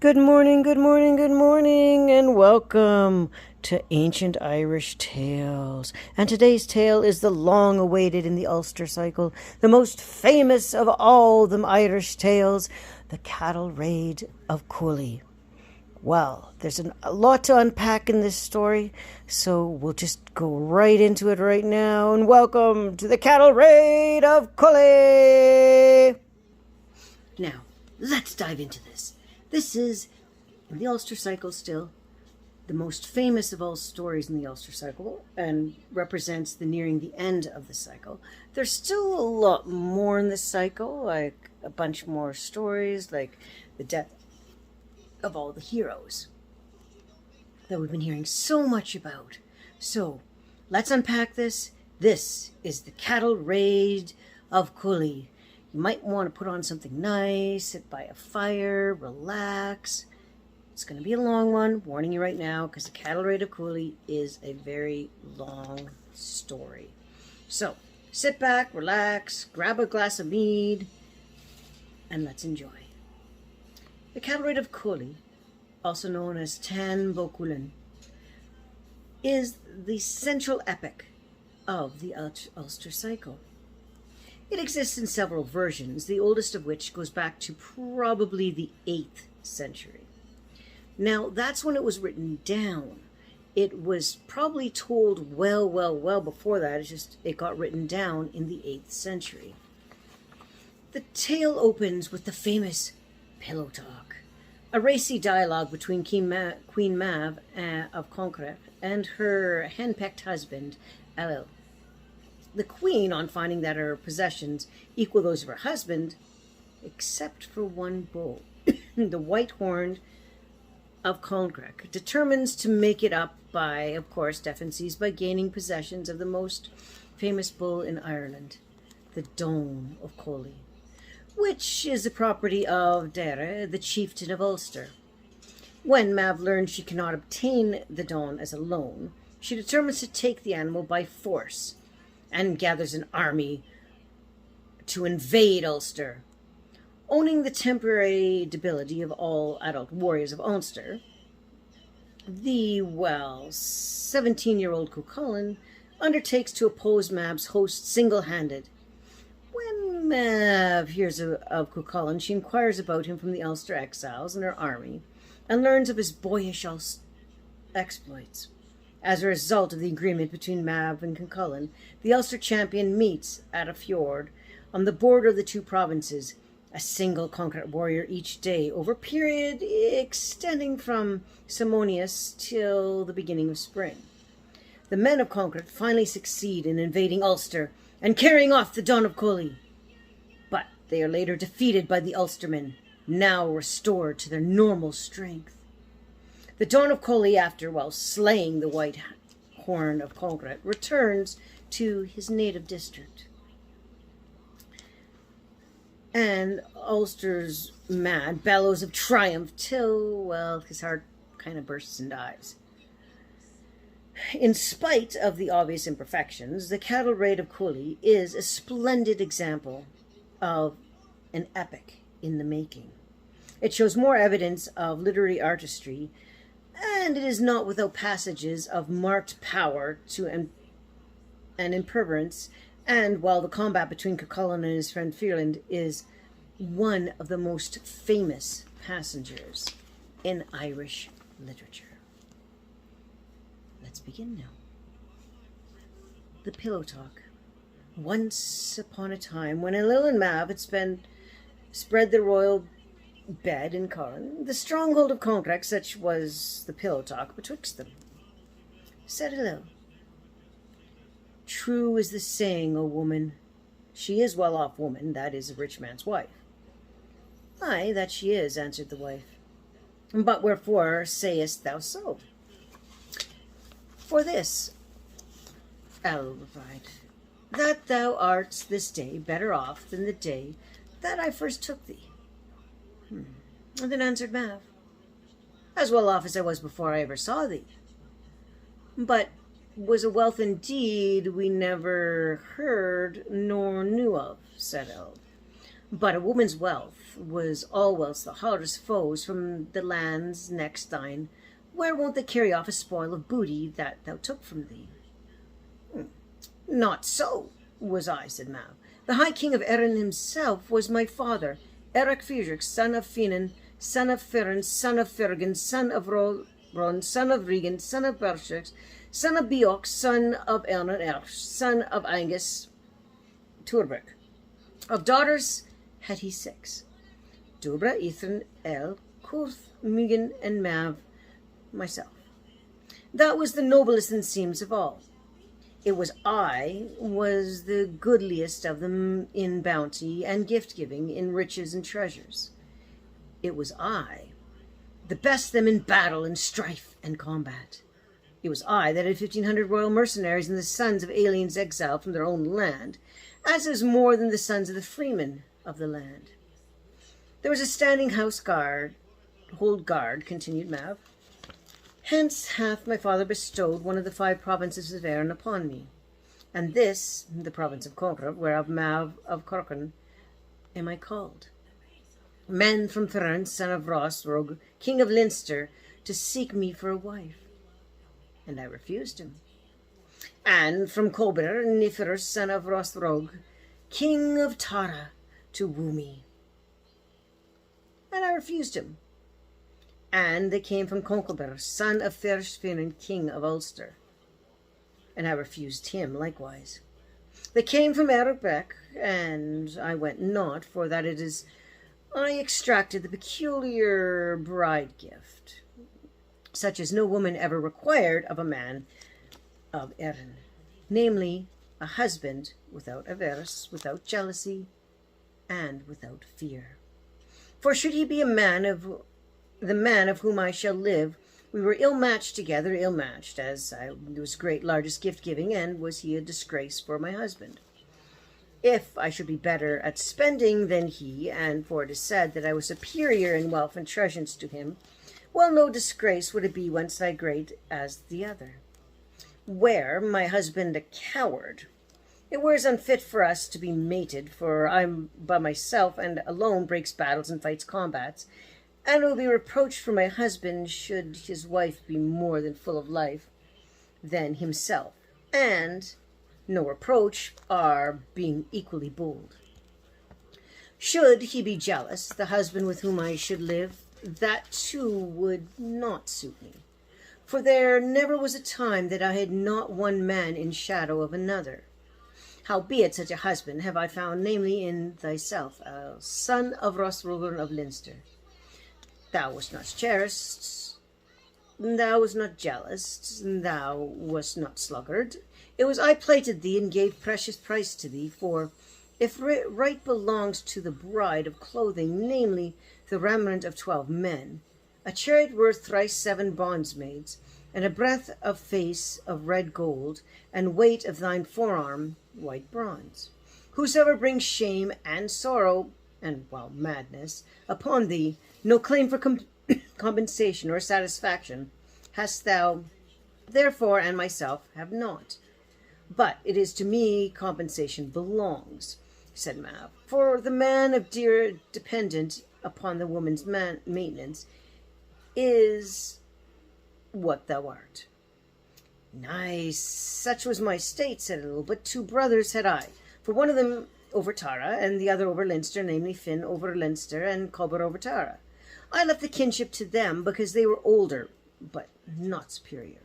Good morning, good morning, good morning, and welcome to Ancient Irish Tales. And today's tale is the long awaited in the Ulster cycle, the most famous of all the Irish tales, the Cattle Raid of Cooley. Well, there's a lot to unpack in this story, so we'll just go right into it right now. And welcome to the Cattle Raid of Cooley! Now, let's dive into this. This is, in the Ulster cycle still, the most famous of all stories in the Ulster cycle and represents the nearing the end of the cycle. There's still a lot more in this cycle, like a bunch more stories, like the death of all the heroes that we've been hearing so much about. So, let's unpack this. This is the Cattle Raid of Cooley. You might want to put on something nice, sit by a fire, relax. It's going to be a long one, warning you right now, because the Cattle Raid of Cooley is a very long story. So, sit back, relax, grab a glass of mead, and let's enjoy. The Cattle Raid of Cooley, also known as Cu Chulainn, is the central epic of the Ulster cycle. It exists in several versions, the oldest of which goes back to probably the 8th century. Now, that's when it was written down. It was probably told well before that. It's just it got written down in the 8th century. The tale opens with the famous pillow talk, a racy dialogue between Queen Mav of Connacht and her henpecked husband, Ailill. The queen, on finding that her possessions equal those of her husband, except for one bull, the white horned of Connacht, determines to make it up by, of course, defenses by gaining possessions of the most famous bull in Ireland, the Don of Cooley, which is the property of Dara, the chieftain of Ulster. When Mav learns she cannot obtain the Don as a loan, she determines to take the animal by force and gathers an army to invade Ulster. Owning the temporary debility of all adult warriors of Ulster, the, 17-year-old Cu Chulainn undertakes to oppose Mav's host single-handed. When Mav hears of Cu Chulainn, she inquires about him from the Ulster exiles and her army, and learns of his boyish exploits. As a result of the agreement between Mav and Cu Chulainn, the Ulster champion meets at a fjord on the border of the two provinces, a single Connacht warrior each day, over a period extending from Simonius till the beginning of spring. The men of Connacht finally succeed in invading Ulster and carrying off the Don of Cooley. But they are later defeated by the Ulstermen, now restored to their normal strength. The Don of Cooley, after slaying the white horn of Connacht, returns to his native district. And Ulster's man bellows of triumph till, his heart kind of bursts and dies. In spite of the obvious imperfections, the Cattle Raid of Cooley is a splendid example of an epic in the making. It shows more evidence of literary artistry, and it is not without passages of marked power and impermanence, and while the combat between Cu Chulainn and his friend Fierland is one of the most famous passages in Irish literature. Let's begin now. The pillow talk. Once upon a time, when Ailill and Mav had spread the royal bed in Corran, the stronghold of Connacht, such was the pillow talk betwixt them. Said Ailill, "True is the saying, O woman. She is well-off woman, that is a rich man's wife." "Aye, that she is," answered the wife. "But wherefore sayest thou so?" "For this," Ailill replied, "that thou art this day better off than the day that I first took thee." And then answered Mav, "As well off as I was before I ever saw thee." "But was a wealth indeed we never heard nor knew of," said Ailill. But a woman's wealth was all wealth's the hardest foes from the lands next thine. Where won't they carry off a spoil of booty that thou took from thee? Not so was I, said Mab. The High King of Erin himself was my father, Eric Frederick, son of Finan, son of Firin, son of Fergan, son of Ron, son of Regan, son of Bershix, son of Beoch, son of Elnan Erch, son of Angus Turbrick. Of daughters had he 6. Dubra, Ethan, El, Kurth, Mugan, and Mav, myself. That was the noblest and seems of all. It was I was the goodliest of them in bounty and gift-giving, in riches and treasures. It was I, the best them in battle and strife and combat. It was I that had 1,500 royal mercenaries and the sons of aliens exiled from their own land, as is more than the sons of the freemen of the land. There was a standing house guard, hold guard, continued Mav. Hence hath my father bestowed one of the 5 provinces of Erin upon me, and this, the province of Conqueror, whereof Mav of Corcan am I called. Men from Thurn, son of Rosrog, king of Leinster, to seek me for a wife, and I refused him. And from Cober, Nifir, son of Rosrog, king of Tara, to woo me, and I refused him. And they came from Concobar, son of Fershfinan, king of Ulster, and I refused him likewise. They came from Erebek, and I went not, for that it is I extracted the peculiar bride gift, such as no woman ever required of a man of Erin, namely, a husband without averse, without jealousy, and without fear. For should he be the man of whom I shall live, we were ill-matched together, ill-matched, as I was great largest gift-giving, and was he a disgrace for my husband. If I should be better at spending than he, and for it is said that I was superior in wealth and treasures to him, well, no disgrace would it be once I great as the other. Were my husband a coward, it were as unfit for us to be mated, for I'm by myself and alone breaks battles and fights combats, and it will be reproached for my husband should his wife be more than full of life than himself, and no reproach are being equally bold. Should he be jealous, the husband with whom I should live, that too would not suit me, for there never was a time that I had not one man in shadow of another. Howbeit such a husband have I found, namely in thyself, a son of Rosrogan of Leinster. Thou wast not cherished, thou wast not jealous, thou wast not sluggard. It was I plated thee and gave precious price to thee, for if right belongs to the bride of clothing, namely the raiment of 12 men, a chariot worth thrice 7 bondsmaids, and a breadth of face of red gold, and weight of thine forearm white bronze. Whosoever brings shame and sorrow, and madness, upon thee, no claim for compensation or satisfaction hast thou, therefore, and myself have not. But it is to me compensation belongs, said Mav, for the man of dear dependent upon the woman's maintenance is what thou art. Nice, such was my state, said Ilil, but 2 brothers had I, for one of them over Tara, and the other over Leinster, namely Finn over Leinster, and Cobar over Tara. I left the kinship to them because they were older, but not superior.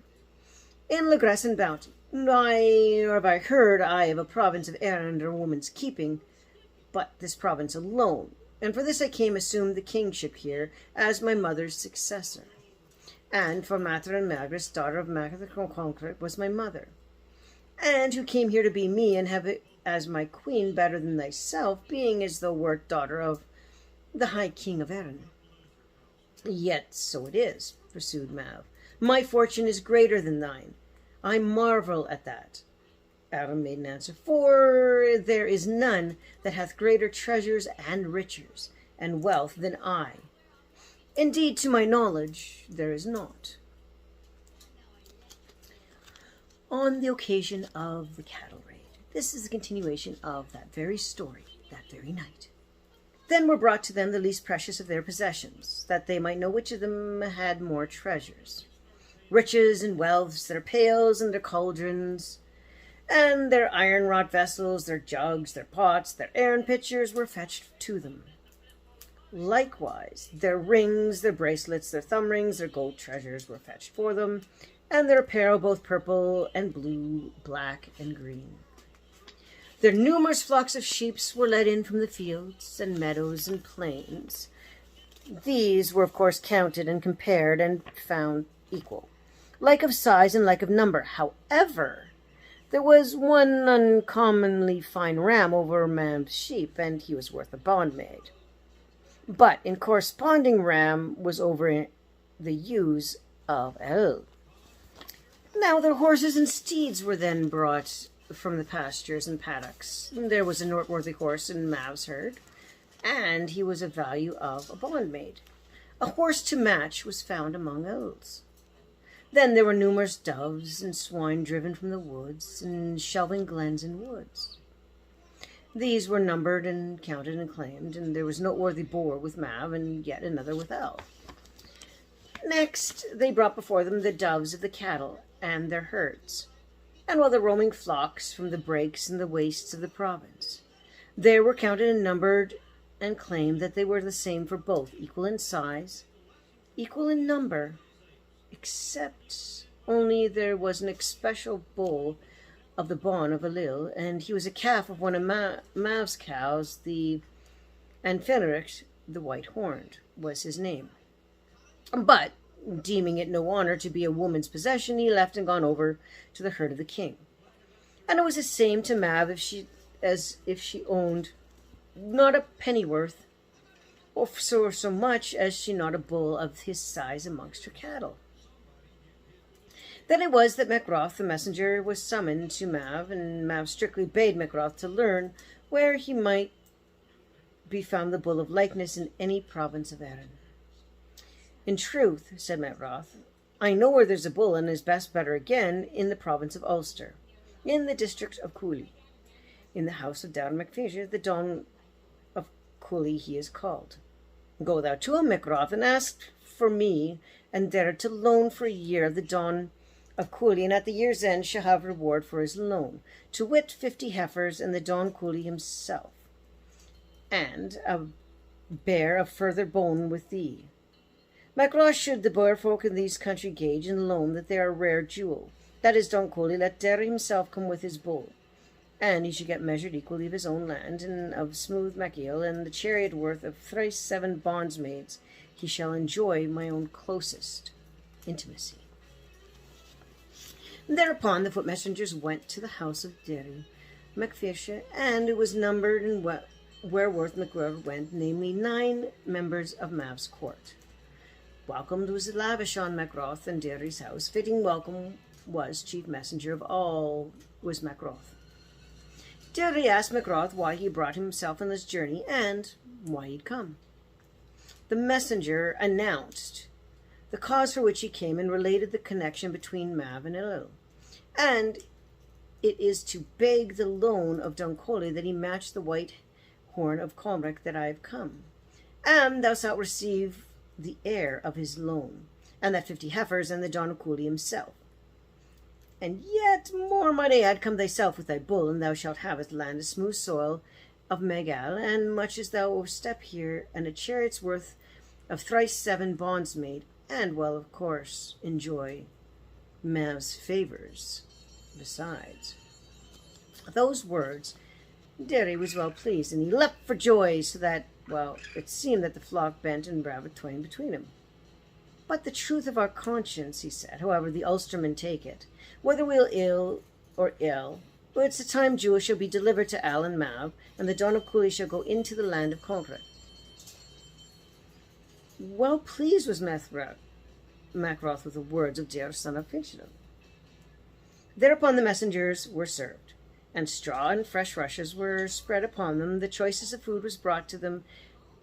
In Legress and Bounty, have I heard of a province of Erin under a woman's keeping, but this province alone, and for this I came assumed the kingship here as my mother's successor. And for Matra and Magris, daughter of Macath Conqueror, was my mother, and who came here to be me and have it as my queen better than thyself, being as thou wert daughter of the High King of Erin. Yet so it is, pursued Mav. My fortune is greater than thine. I marvel at that. Adam made an answer, for there is none that hath greater treasures and riches and wealth than I. Indeed, to my knowledge, there is not. On the occasion of the cattle raid, this is the continuation of that very story, that very night. Then were brought to them the least precious of their possessions, that they might know which of them had more treasures. Riches and wealths, their pails and their cauldrons, and their iron-wrought vessels, their jugs, their pots, their earn pitchers were fetched to them. Likewise, their rings, their bracelets, their thumb rings, their gold treasures were fetched for them, and their apparel both purple and blue, black and green. Their numerous flocks of sheep were led in from the fields and meadows and plains. These were, of course, counted and compared and found equal, like of size and like of number. However, there was one uncommonly fine ram over a man's sheep, and he was worth a bondmaid. But in corresponding ram was over the ewes of El. Now their horses and steeds were then brought from the pastures and paddocks. There was a noteworthy horse in Mav's herd, and he was of value of a bondmaid. A horse to match was found among El's. Then there were numerous doves and swine driven from the woods and shelving glens and woods. These were numbered and counted and claimed, and there was a noteworthy boar with Mav and yet another with El. Next they brought before them the doves of the cattle and their herds, and all the roaming flocks from the breaks and the wastes of the province. There were counted and numbered and claimed that they were the same for both, equal in size, equal in number, except only there was an especial bull of the Bawn of Alil, and he was a calf of one of Mav's cows, the Anfeneric, the white-horned, was his name. But, deeming it no honor to be a woman's possession, he left and gone over to the herd of the king. And it was the same to Mav as if she owned not a pennyworth, or so much as she not a bull of his size amongst her cattle. Then it was that Macroth the messenger was summoned to Mav, and Mav strictly bade Macroth to learn where he might be found the bull of likeness in any province of Erin. In truth, said Macroth, I know where there's a bull, and is best better again, in the province of Ulster, in the district of Cooley, in the house of Down Macphail, the Don of Cooley he is called. Go thou to him, Macroth, and ask for me and there to loan for a year of the Don of Cooley, and at the year's end shall have reward for his loan, to wit 50 heifers and the Don Cooley himself, and a bear of further bone with thee. Macroth should the boer folk in these country gauge and loan that they are a rare jewel. That is Don Cooley, let Derry himself come with his bull, and he should get measured equally of his own land, and of smooth Maciel, and the chariot worth of thrice 7 bondsmaids he shall enjoy my own closest intimacy. Thereupon the foot messengers went to the house of Derry Macphail, and it was numbered and wherewith MacGregor went, namely 9 members of Mav's court. Welcomed was lavish on Macroth and Derry's house. Fitting welcome was chief messenger of all was Macroth. Derry asked Macroth why he brought himself on this journey and why he'd come. The messenger announced the cause for which he came and related the connection between Mav and Elil. And it is to beg the loan of Dunkoli that he match the white horn of Comric that I have come. And thou shalt receive the heir of his loan, and that 50 heifers and the Don of Cooley himself. And yet more might I add, come thyself with thy bull, and thou shalt have as land a smooth soil of Megal, and much as thou overstep here, and a chariot's worth of thrice 7 bondsmaid, and well, of course, enjoy Mav's favors besides. Those words, Derry was well pleased, and he leapt for joy, so that, well, it seemed that the flock bent and brave twain between him. But the truth of our conscience, he said, however the Ulstermen take it, whether we'll ill or ill, but it's the time Jewel shall be delivered to Al and Mav, and the Don of Cooley shall go into the land of Comric. Well pleased was Macroth with the words of Derry, son of Finchilum. Thereupon the messengers were served, and straw and fresh rushes were spread upon them. The choicest of food was brought to them,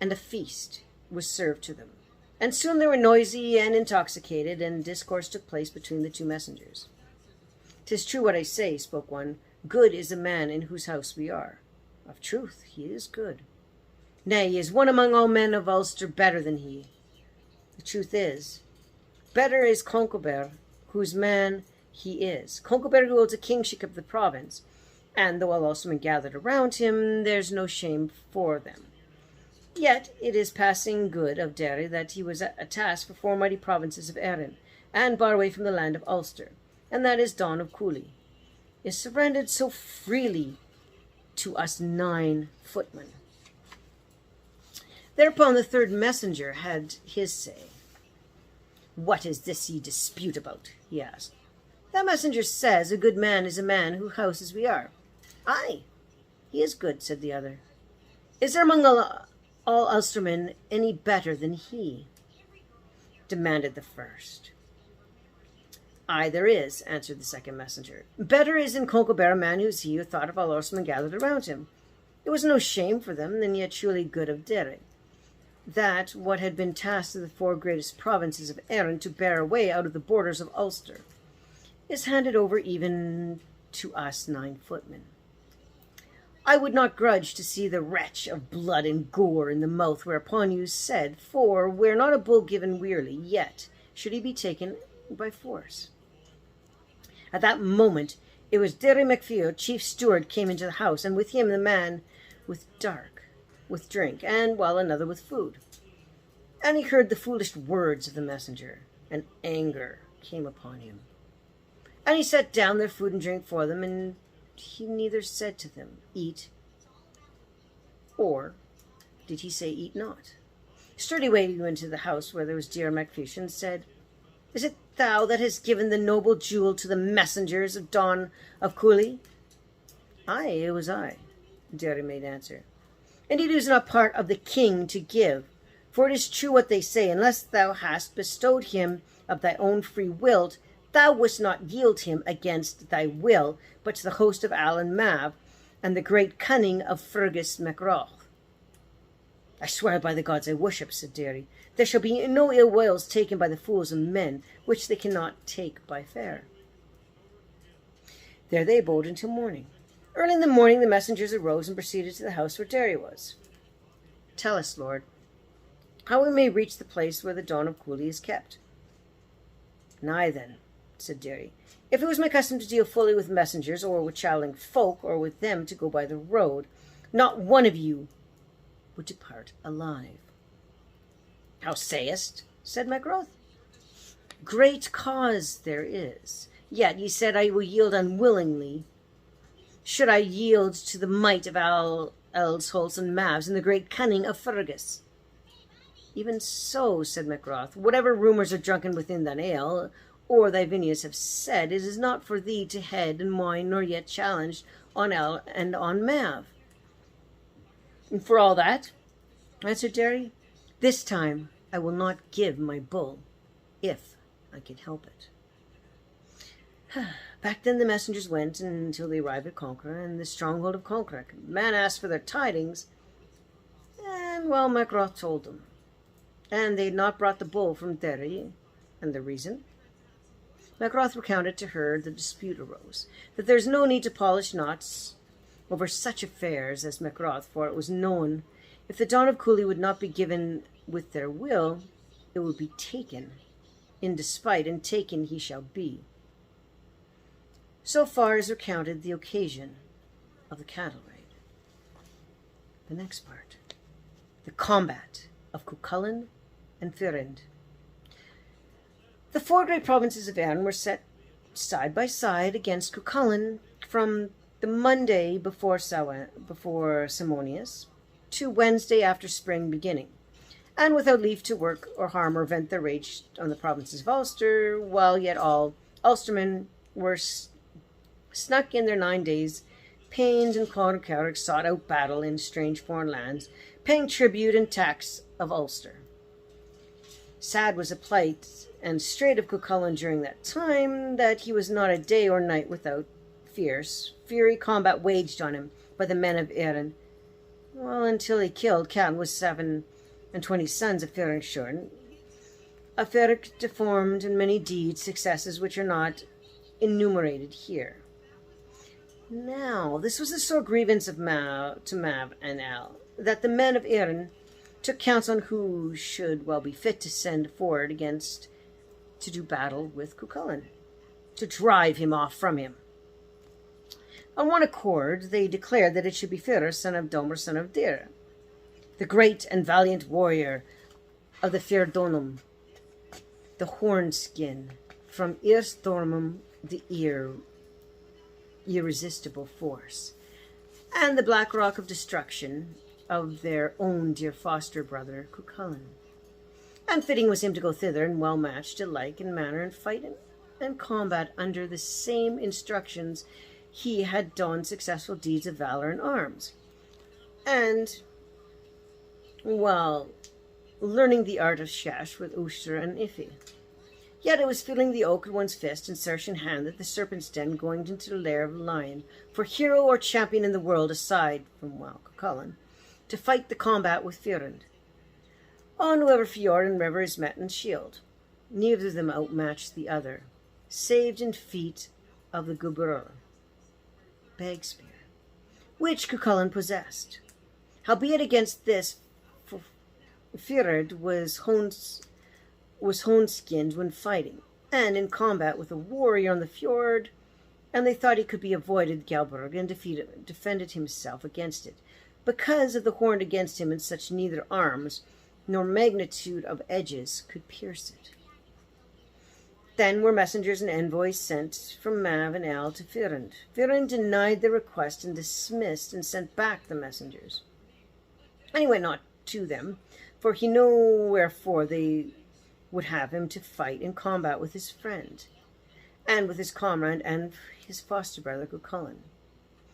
and a feast was served to them. And soon they were noisy and intoxicated, and discourse took place between the 2 messengers. "'Tis true what I say," spoke one. "Good is the man in whose house we are." "Of truth, he is good." Nay, is one among all men of Ulster better than he? The truth is, better is Concobar, whose man he is. Concobar who holds a kingship of the province, and though all Ulstermen gathered around him, there's no shame for them. Yet it is passing good of Derry that he was a task for 4 mighty provinces of Erin, and bar away from the land of Ulster, and that is Don of Cooley, is surrendered so freely to us 9 footmen. Thereupon the 3rd messenger had his say. What is this ye dispute about? He asked. That messenger says a good man is a man whose houses we are. Aye, he is good, said the other. Is there among all Ulstermen any better than he? Demanded the first. Aye, there is, answered the 2nd messenger. Better is in Concobar a man who's he who thought of all Ulstermen gathered around him. It was no shame for them, and yet surely good of Derry. That what had been tasked to the 4 greatest provinces of Erin to bear away out of the borders of Ulster is handed over even to us 9 footmen. I would not grudge to see the wretch of blood and gore in the mouth whereupon you said, for we're not a bull given wearily, yet should he be taken by force. At that moment it was Derry MacFio, chief steward, came into the house, and with him the man with drink, and while another with food. And he heard the foolish words of the messenger, and anger came upon him. And he set down their food and drink for them, and he neither said to them, Eat, or did he say, Eat not. Straightway he went to the house where there was Derry MacFio, and said, Is it thou that hast given the noble jewel to the messengers of Don of Cooley? Aye, it was I, Derry made answer. Indeed, it is not part of the king to give, for it is true what they say, unless thou hast bestowed him of thy own free will, thou wouldst not yield him against thy will, but to the host of Alan Mav, and the great cunning of Fergus MacRoth. I swear by the gods I worship, said Derry, there shall be no ill wills taken by the fools of men, which they cannot take by fair. There they abode until morning. Early in the morning the messengers arose and proceeded to the house where Derry was. Tell us, Lord, how we may reach the place where the Don of Cooley is kept. Nay then, said Derry, if it was my custom to deal fully with messengers, or with travelling folk, or with them to go by the road, not one of you would depart alive. How sayest? Said MacRoth. Great cause there is. Yet ye said I will yield unwillingly. Should I yield to the might of Earls and Mavs and the great cunning of Fergus? Even so, said MacRoth, whatever rumours are drunken within thine ale, or thy vineyards have said, it is not for thee to head and whine, nor yet challenge on El and on Mav. And for all that, answered Derry, this time I will not give my bull, if I can help it. Back then the messengers went until they arrived at Conqueror and the stronghold of Conqueror. Man asked for their tidings, and well, MacRoth told them. And they had not brought the bull from Derry, and the reason? MacRoth recounted to her the dispute arose, that there is no need to polish knots over such affairs as MacRoth, for it was known if the Don of Cooley would not be given with their will, it would be taken in despite, and taken he shall be. So far is recounted the occasion of the cattle raid. The next part, the combat of Cu Chulainn and Fiorend. The 4 great provinces of Erin were set side by side against Cu Chulainn from the Monday before Simonius to Wednesday after spring beginning, and without leave to work or harm or vent their rage on the provinces of Ulster, while yet all Ulstermen were snuck in their 9 days, pained and Clontarf sought out battle in strange foreign lands, paying tribute and tax of Ulster. Sad was the plight and strait of Cu Chulainn during that time, that he was not a day or night without fury combat waged on him by the men of Erin, well, until he killed countless 27 sons of Cu Chulainn, a Ferric deformed in many deeds, successes which are not enumerated here. Now, this was the sore grievance of Mav and that the men of Erin took counsel on who should well be fit to send forward to do battle with Cu Chulainn, to drive him off from him. On one accord, they declared that it should be Fir, son of Domer, son of Dir, the great and valiant warrior of the Firdonum, the Hornskin, from Erstormum, the irresistible force, and the Black Rock of Destruction of their own dear foster brother, Cu Chulainn. And fitting was him to go thither, and well matched alike in manner and fight and combat under the same instructions he had done successful deeds of valor in arms. And, well, learning the art of shash with Uster and Ifi. Yet it was feeling the oak in one's fist and search in hand that the serpent's den going into the lair of the lion, for hero or champion in the world aside from, well, Cu Chulainn, to fight the combat with Firend. On whoever fjord and river is met in shield. Neither of them outmatched the other, saved in feat of the Gubrur, bag spear, which Cu Chulainn possessed. Howbeit against this, Firend was hone-skinned when fighting, and in combat with a warrior on the fjord, and they thought he could be avoided Galburg and defended himself against it, because of the horn against him, and such neither arms nor magnitude of edges could pierce it. Then were messengers and envoys sent from Mav and El to Firend. Firend denied the request and dismissed and sent back the messengers. And he went not to them, for he knew wherefore they would have him to fight in combat with his friend, and with his comrade and his foster brother Cu Chulainn.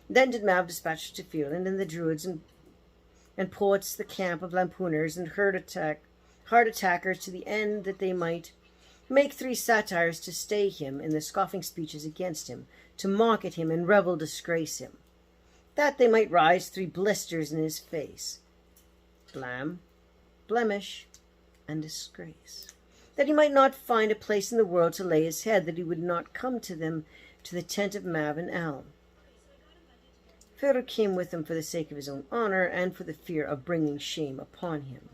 Then did Mav dispatch to Firend and the Druids and poets the camp of lampooners and hard attackers to the end that they might make 3 satires to stay him in the scoffing speeches against him, to mock at him and revel disgrace him, that they might rise 3 blisters in his face, blemish, and disgrace, that he might not find a place in the world to lay his head, that he would not come to them to the tent of Mav and El. Pharaoh came with him for the sake of his own honor and for the fear of bringing shame upon him,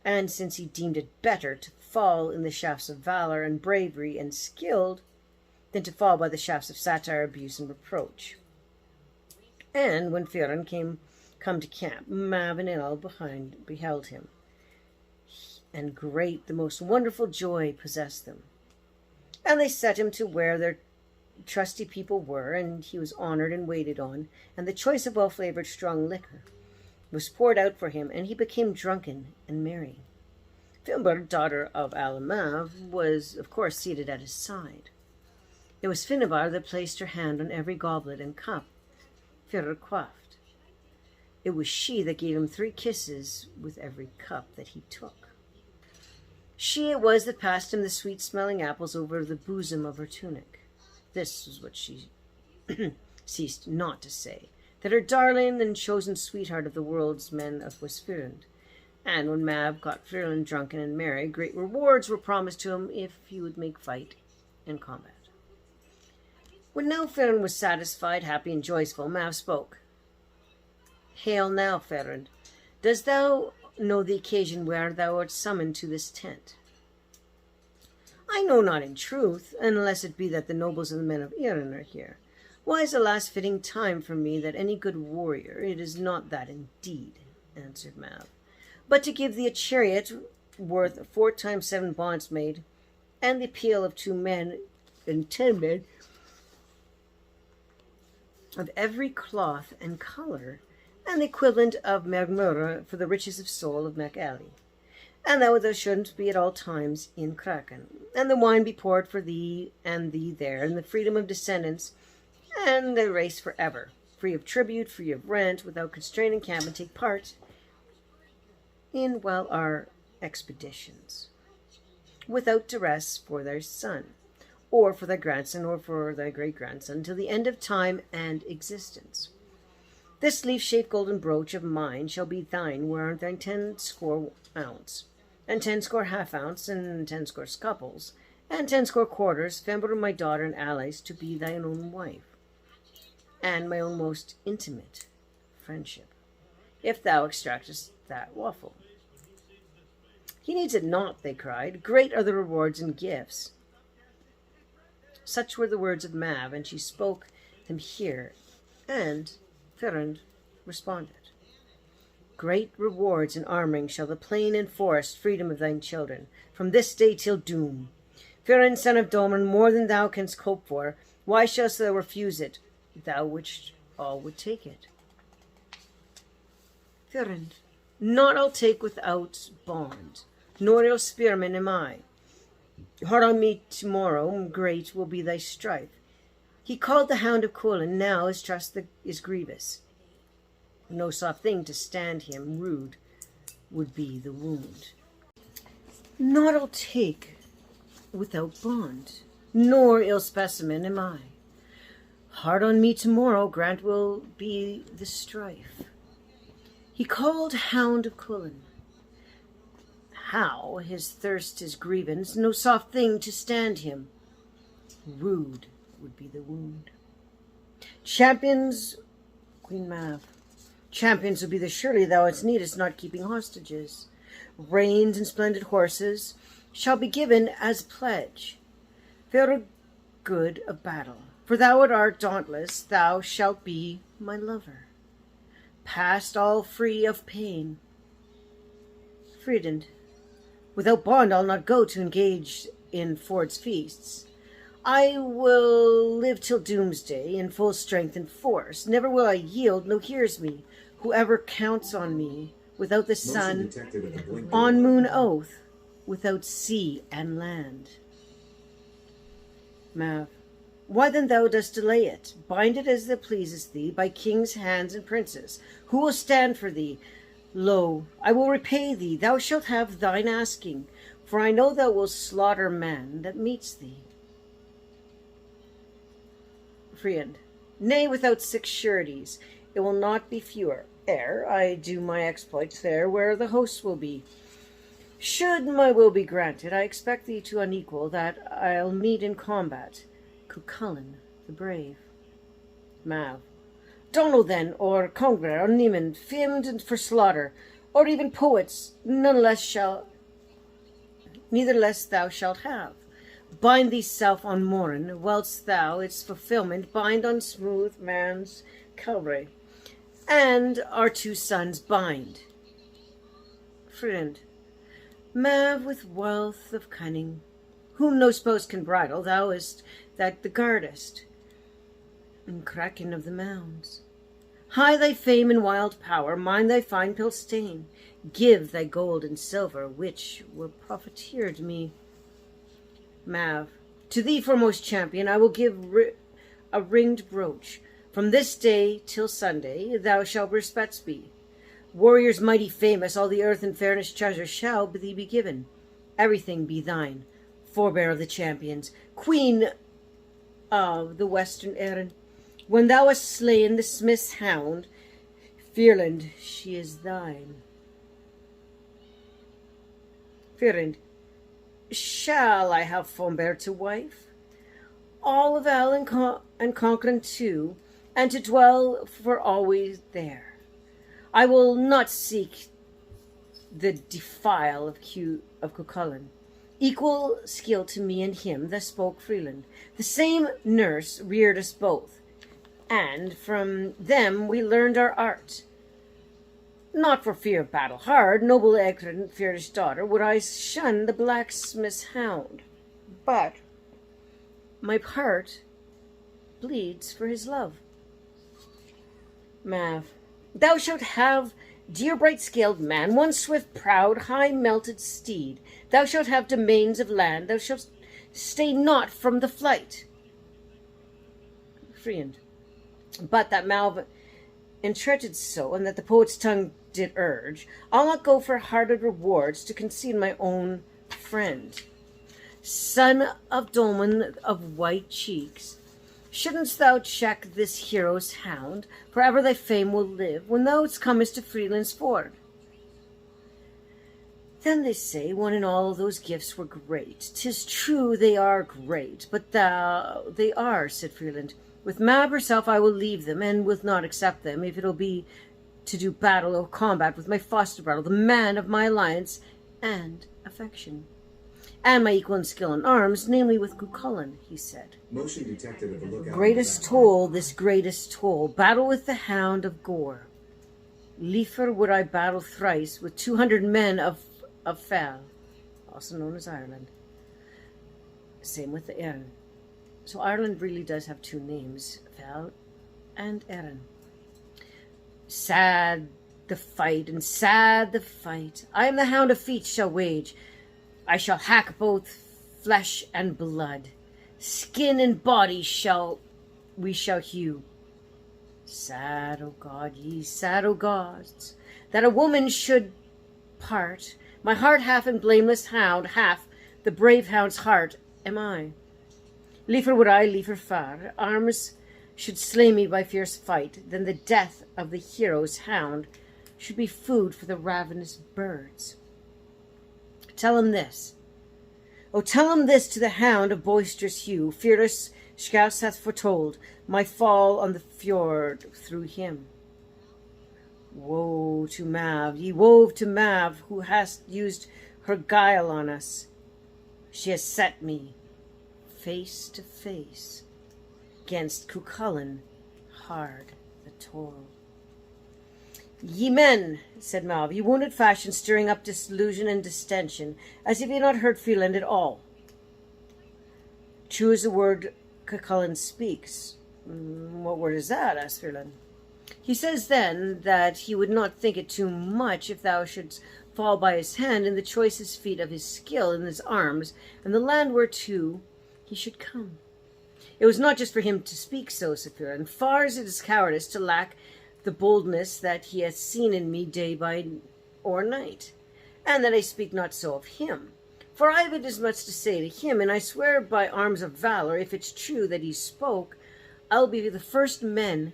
and since he deemed it better to fall in the shafts of valor and bravery and skilled than to fall by the shafts of satire, abuse, and reproach. And when Firend come to camp, Mav and El behind beheld him, and great, the most wonderful joy possessed them. And they set him to where their trusty people were, and he was honored and waited on, and the choice of well-flavored strong liquor was poured out for him, and he became drunken and merry. Finbar, daughter of Alamav, was, of course, seated at his side. It was Finbar that placed her hand on every goblet and cup Firir quaffed. It was she that gave him 3 kisses with every cup that he took. She it was that passed him the sweet-smelling apples over the bosom of her tunic. This was what she ceased not to say, that her darling and chosen sweetheart of the world's men was Firend. And when Mav got Firend drunken and merry, great rewards were promised to him if he would make fight and combat. When now Firend was satisfied, happy, and joyful, Mav spoke. Hail now, Firend. Dost thou know the occasion where thou art summoned to this tent? I know not in truth, unless it be that the nobles and the men of Erin are here. Why is the last fitting time for me that any good warrior? It is not that indeed, answered Mav, but to give thee a chariot worth 4 times 7 bonds made, and the appeal of 2 men and 10 men of every cloth and color, and the equivalent of Mergmura for the riches of soul of MacAllie. And thou shouldst be at all times in Kraken, and the wine be poured for thee and thee there, and the freedom of descendants, and the race forever, free of tribute, free of rent, without constraining camp, and take part in, well, our expeditions, without duress for thy son, or for thy grandson, or for thy great-grandson, till the end of time and existence. This leaf-shaped golden brooch of mine shall be thine, whereon thy 10 score ounce, and 10 score half ounce, and 10 score scupples, and 10 score quarters, Fember, my daughter and allies, to be thine own wife, and my own most intimate friendship. if thou extractest that waffle. He needs it not, they cried. Great are the rewards and gifts. Such were the words of Mav, and she spoke them here, and Firend responded. Great rewards and armouring shall the plain and forest freedom of thine children, from this day till doom. Firend, son of Doman, more than thou canst cope for, why shouldst thou refuse it, thou which all would take it? Firend, naught I'll take without bond, nor ill spearman am I. Hard on me tomorrow, great will be thy strife. He called the hound of Chulainn, now his trust is grievous. No soft thing to stand him, rude would be the wound. Naught I'll take without bond, nor ill specimen am I. Hard on me tomorrow, grant will be the strife. He called hound of Chulainn. How his thirst is grievance, no soft thing to stand him. Rude would be the wound. Champions, Queen Mav, champions will be the surely thou its needest, not keeping hostages. Reins and splendid horses shall be given as pledge. Very good of battle, for thou art dauntless, thou shalt be my lover. Past all free of pain. Friedend, without bond I'll not go to engage in Ford's feasts. I will live till doomsday in full strength and force. Never will I yield, no hears me. Whoever counts on me, without the sun, on moon oath, without sea and land. Mav, why then thou dost delay it? Bind it as it pleases thee, by kings' hands and princes. Who will stand for thee? Lo, I will repay thee. Thou shalt have thine asking, for I know thou wilt slaughter man that meets thee. Friend, nay, without 6 sureties, it will not be fewer, ere I do my exploits there where the hosts will be. Should my will be granted, I expect thee to unequal that I'll meet in combat, Cu Chulainn the brave. Mav, Donald then, or Congreve, or Nieman, famed for slaughter, or even poets, neither less thou shalt have. Bind thee self on Morin, whilst thou its fulfillment bind on smooth man's Calvary, and our 2 sons bind. Friend, Mav with wealth of cunning, whom no spouse can bridle, thou is that the guardest, and Kraken of the mounds. High thy fame and wild power, mine thy fine pill stain. Give thy gold and silver, which were profiteered me. Mav, to thee foremost champion I will give a ringed brooch. From this day till Sunday thou shalt respects be. Warriors mighty famous, all the earth and fairness treasure shall thee be given. Everything be thine, forebear of the champions, queen of the western Erin. When thou hast slain the smith's hound, Firend, she is thine. Firend, shall I have Fombear to wife? All of El and Conquerin too, and to dwell for always there. I will not seek the defile of Cu Chulainn. Equal skill to me and him, thus spoke Freeland. The same nurse reared us both, and from them we learned our art. Not for fear of battle hard, noble Egrin, fierce daughter, would I shun the blacksmith's hound, but my heart bleeds for his love. Mav, thou shalt have, dear bright-scaled man, one swift, proud, high-melted steed. Thou shalt have domains of land, thou shalt stay not from the flight. Friend, but that Mav entreated so, and that the poet's tongue did urge, I'll not go for hearted rewards to conceal my own friend. Son of Dolman of white cheeks, shouldn't thou check this hero's hound? Forever thy fame will live, when thou comest to Freeland's ford. Then they say one and all those gifts were great. 'Tis true they are great, but they are, said Freeland. With Mab herself I will leave them, and will not accept them, if it'll be to do battle or combat with my foster brother, the man of my alliance and affection, and my equal in skill in arms, namely with Cu Chulainn, he said. Motion detected at the lookout. Greatest toll, this greatest toll, battle with the hound of Gore. Liefer would I battle thrice with 200 men of Fell, also known as Ireland. Same with the Erin. So Ireland really does have two names, Fell and Erin. Sad the fight, and sad the fight. I am the hound of feet shall wage. I shall hack both flesh and blood. Skin and body we shall hew. Sad, O God, ye sad, O gods, that a woman should part. My heart half in blameless hound, half the brave hound's heart am I. Liefer would I, liefer far, arms should slay me by fierce fight, than the death of the hero's hound should be food for the ravenous birds. Tell him this. Oh, tell him this to the hound of boisterous hue. Fearless Scouse hath foretold my fall on the fjord through him. Woe to Mav, ye woe to Mav, who hast used her guile on us. She has set me face to face 'gainst Cu Chulainn, hard the toil. Ye men, said Mav, ye wounded fashion, stirring up disillusion and distension, as if ye had not heard Fierland at all. True is the word Cu Chulainn speaks. What word is that? Asked Fierland. He says then that he would not think it too much if thou shouldst fall by his hand in the choicest feat of his skill in his arms, and the land whereto he should come. It was not just for him to speak so, said Fierland. Far as it is cowardice to lack the boldness that he has seen in me day by or night, and that I speak not so of him. For I have it as much to say to him, and I swear by arms of valor, if it's true that he spoke, I'll be the first man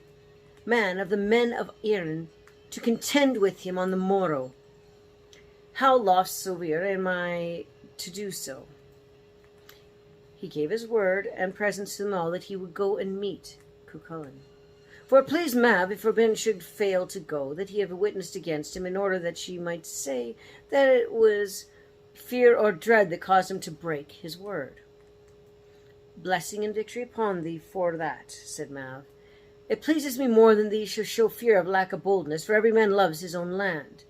of the men of Erin to contend with him on the morrow. How loth soever am I to do so. He gave his word and presents to them all that he would go and meet Cu Chulainn. For it pleased Mav, if Robin should fail to go, that he have witnessed against him, in order that she might say that it was fear or dread that caused him to break his word. Blessing and victory upon thee for that, said Mav. It pleases me more than thee should show fear of lack of boldness, for every man loves his own land.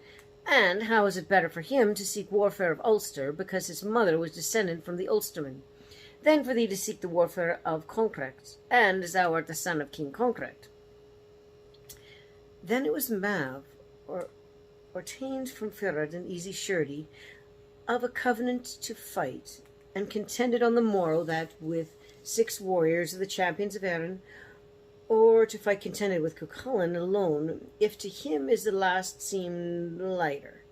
And how is it better for him to seek warfare of Ulster, because his mother was descended from the Ulstermen, than for thee to seek the warfare of Concrecht, and as thou art the son of King Concrecht? Then it was Mav, ordained from Firad and easy surety, of a covenant to fight, and contended on the morrow that with 6 warriors of the champions of Erin, or to fight contended with Cu Chulainn alone, if to him is the last seem lighter.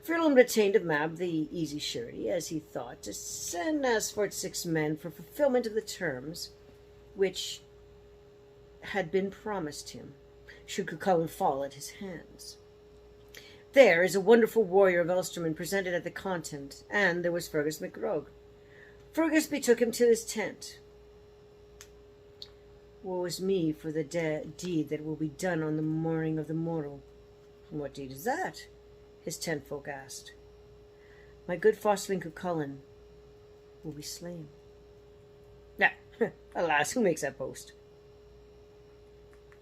Firland retained of Mab the easy surety, as he thought, to send as for 6 men for fulfillment of the terms which had been promised him, should Cu Chulainn fall at his hands. There is a wonderful warrior of Ulsterman presented at the content, and there was Fergus MacRogue. Fergus betook him to his tent. Woe is me for the deed that will be done on the morning of the morrow. And what deed is that? His tent folk asked. My good fosterling Cu Chulainn will be slain. Now, alas, who makes that boast?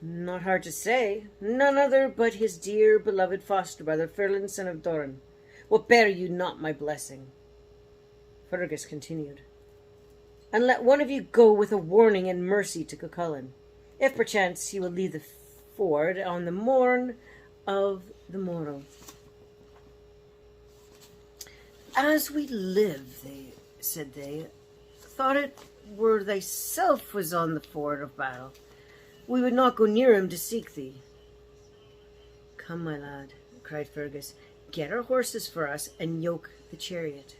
Not hard to say. None other but his dear, beloved foster brother, Firland, son of Doran. What bear you not my blessing? Fergus continued. And let one of you go with a warning and mercy to Cu Chulainn, if perchance he will leave the ford on the morn of the morrow. As we live, said they, thought it were thyself was on the ford of battle. We would not go near him to seek thee. Come, my lad, cried Fergus, get our horses for us and yoke the chariot.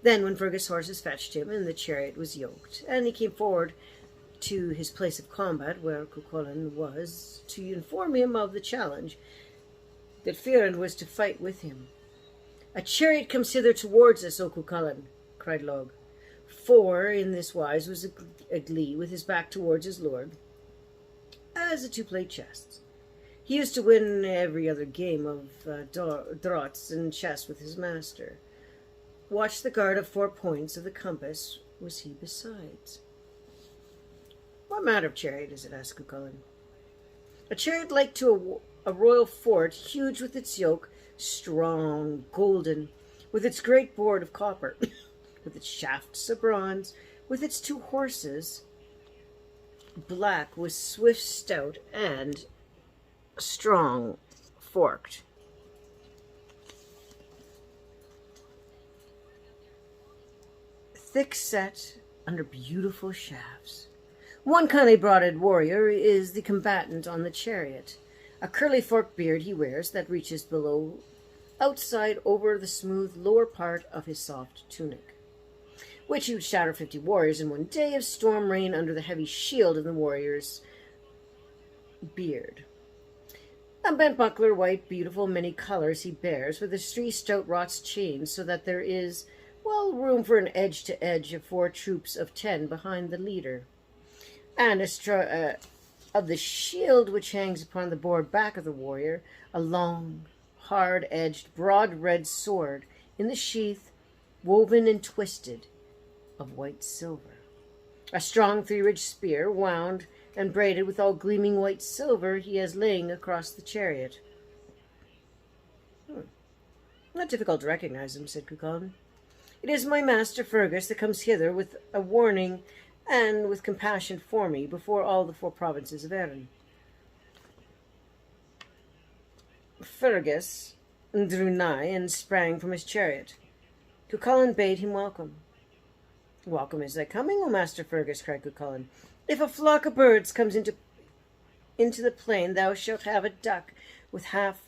Then when Fergus' horses fetched him, and the chariot was yoked, and he came forward to his place of combat, where Cu Chulainn was, to inform him of the challenge that Firland was to fight with him. A chariot comes hither towards us, O Cu Chulainn, cried Log. For in this wise was a glee, with his back towards his lord, as the 2 played chess. He used to win every other game of draughts and chess with his master. Watch the guard of 4 points of the compass was he besides. What manner of chariot is it? Asked Cu Chulainn. A chariot like to a royal fort, huge with its yoke, strong, golden, with its great board of copper, with its shafts of bronze, with its 2 horses, black with swift stout and strong forked. Thick set under beautiful shafts. One kindly-broaded warrior is the combatant on the chariot. A curly forked beard he wears that reaches below, outside over the smooth lower part of his soft tunic, which would shatter 50 warriors in one day of storm rain under the heavy shield of the warrior's beard. A bent buckler, white, beautiful, many colors he bears, with his 3 stout wrought chains, so that there is, well, room for an edge to edge of 4 troops of 10 behind the leader. And of the shield which hangs upon the board back of the warrior, a long, hard-edged, broad red sword in the sheath, woven and twisted of white silver. A strong 3-ridged spear, wound and braided with all gleaming white silver, he has laying across the chariot. Not difficult to recognize him, said Cu Chulainn. It is my master Fergus that comes hither with a warning and with compassion for me before all the 4 provinces of Erin. Fergus drew nigh and sprang from his chariot. Cu Chulainn bade him welcome. Welcome is thy coming, O Master Fergus, cried Cu Chulainn. If a flock of birds comes into the plain, thou shalt have a duck with half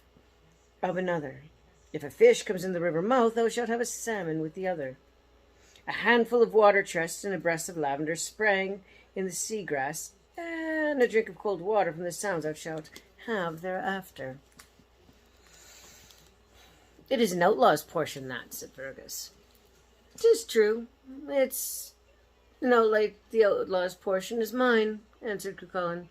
of another. If a fish comes in the river mouth, thou shalt have a salmon with the other. A handful of water tress and a breast of lavender sprang in the sea grass, and a drink of cold water from the sounds thou shalt have thereafter. It is an outlaw's portion, that, said Fergus. 'Tis true. It's no like the outlaw's portion is mine, answered Cu Chulainn.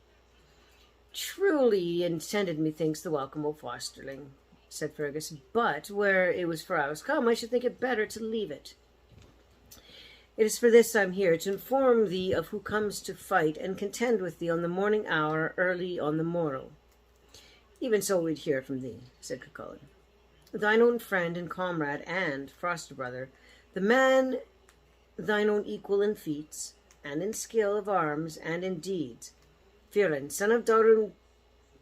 Truly intended, methinks, the welcome, O fosterling, said Fergus, but where it was for hours come, I should think it better to leave it. It is for this I'm here, to inform thee of who comes to fight and contend with thee on the morning hour early on the morrow. Even so we'd hear from thee, said Cu Chulainn. Thine own friend and comrade and foster-brother, the man thine own equal in feats, and in skill of arms and in deeds, Fionn, son of Durham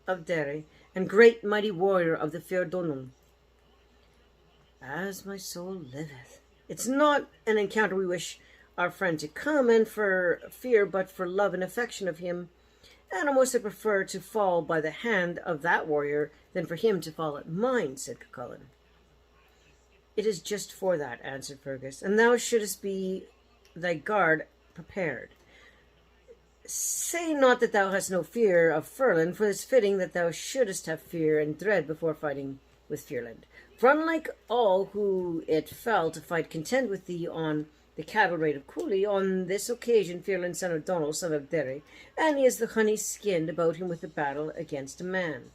of Derry, and great mighty warrior of the fair Donum. As my soul liveth, it's not an encounter we wish our friend to come, and for fear but for love and affection of him, and almost I prefer to fall by the hand of that warrior than for him to fall at mine, said Cu Chulainn. It is just for that, answered Fergus, and thou shouldst be thy guard prepared. Say not that thou hast no fear of Furlan, for it is fitting that thou shouldst have fear and dread before fighting with Fierland. For unlike all who it fell to fight contend with thee on the Cattle Raid of Cooley, on this occasion Fierland, son of Donal, son of Derry, and he has the honey skinned about him with the battle against a man.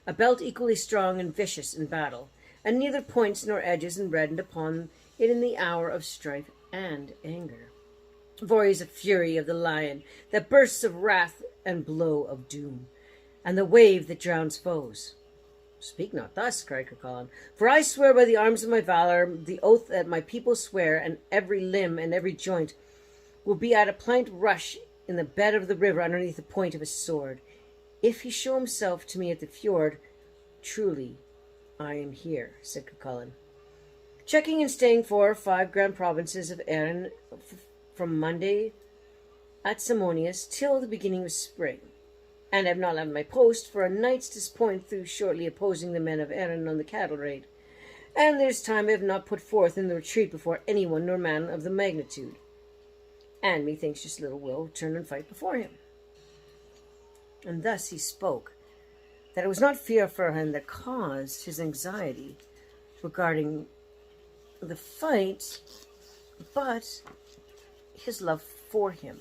A belt equally strong and vicious in battle, and neither points nor edges and reddened upon it in the hour of strife and anger. For he is a fury of the lion, that bursts of wrath and blow of doom, and the wave that drowns foes. Speak not thus, cried Cu Chulainn, for I swear by the arms of my valour, the oath that my people swear, and every limb and every joint will be at a pliant rush in the bed of the river underneath the point of his sword. If he show himself to me at the fjord, truly I am here, said Cu Chulainn. Checking and staying 4 or 5 grand provinces of Erin from Monday at Simonius till the beginning of spring, and have not left my post for a night's disappoint through shortly opposing the men of Erin on the cattle raid, and this time I have not put forth in the retreat before anyone nor man of the magnitude, and methinks just little will turn and fight before him. And thus he spoke, that it was not fear for him that caused his anxiety regarding the fight, but his love for him.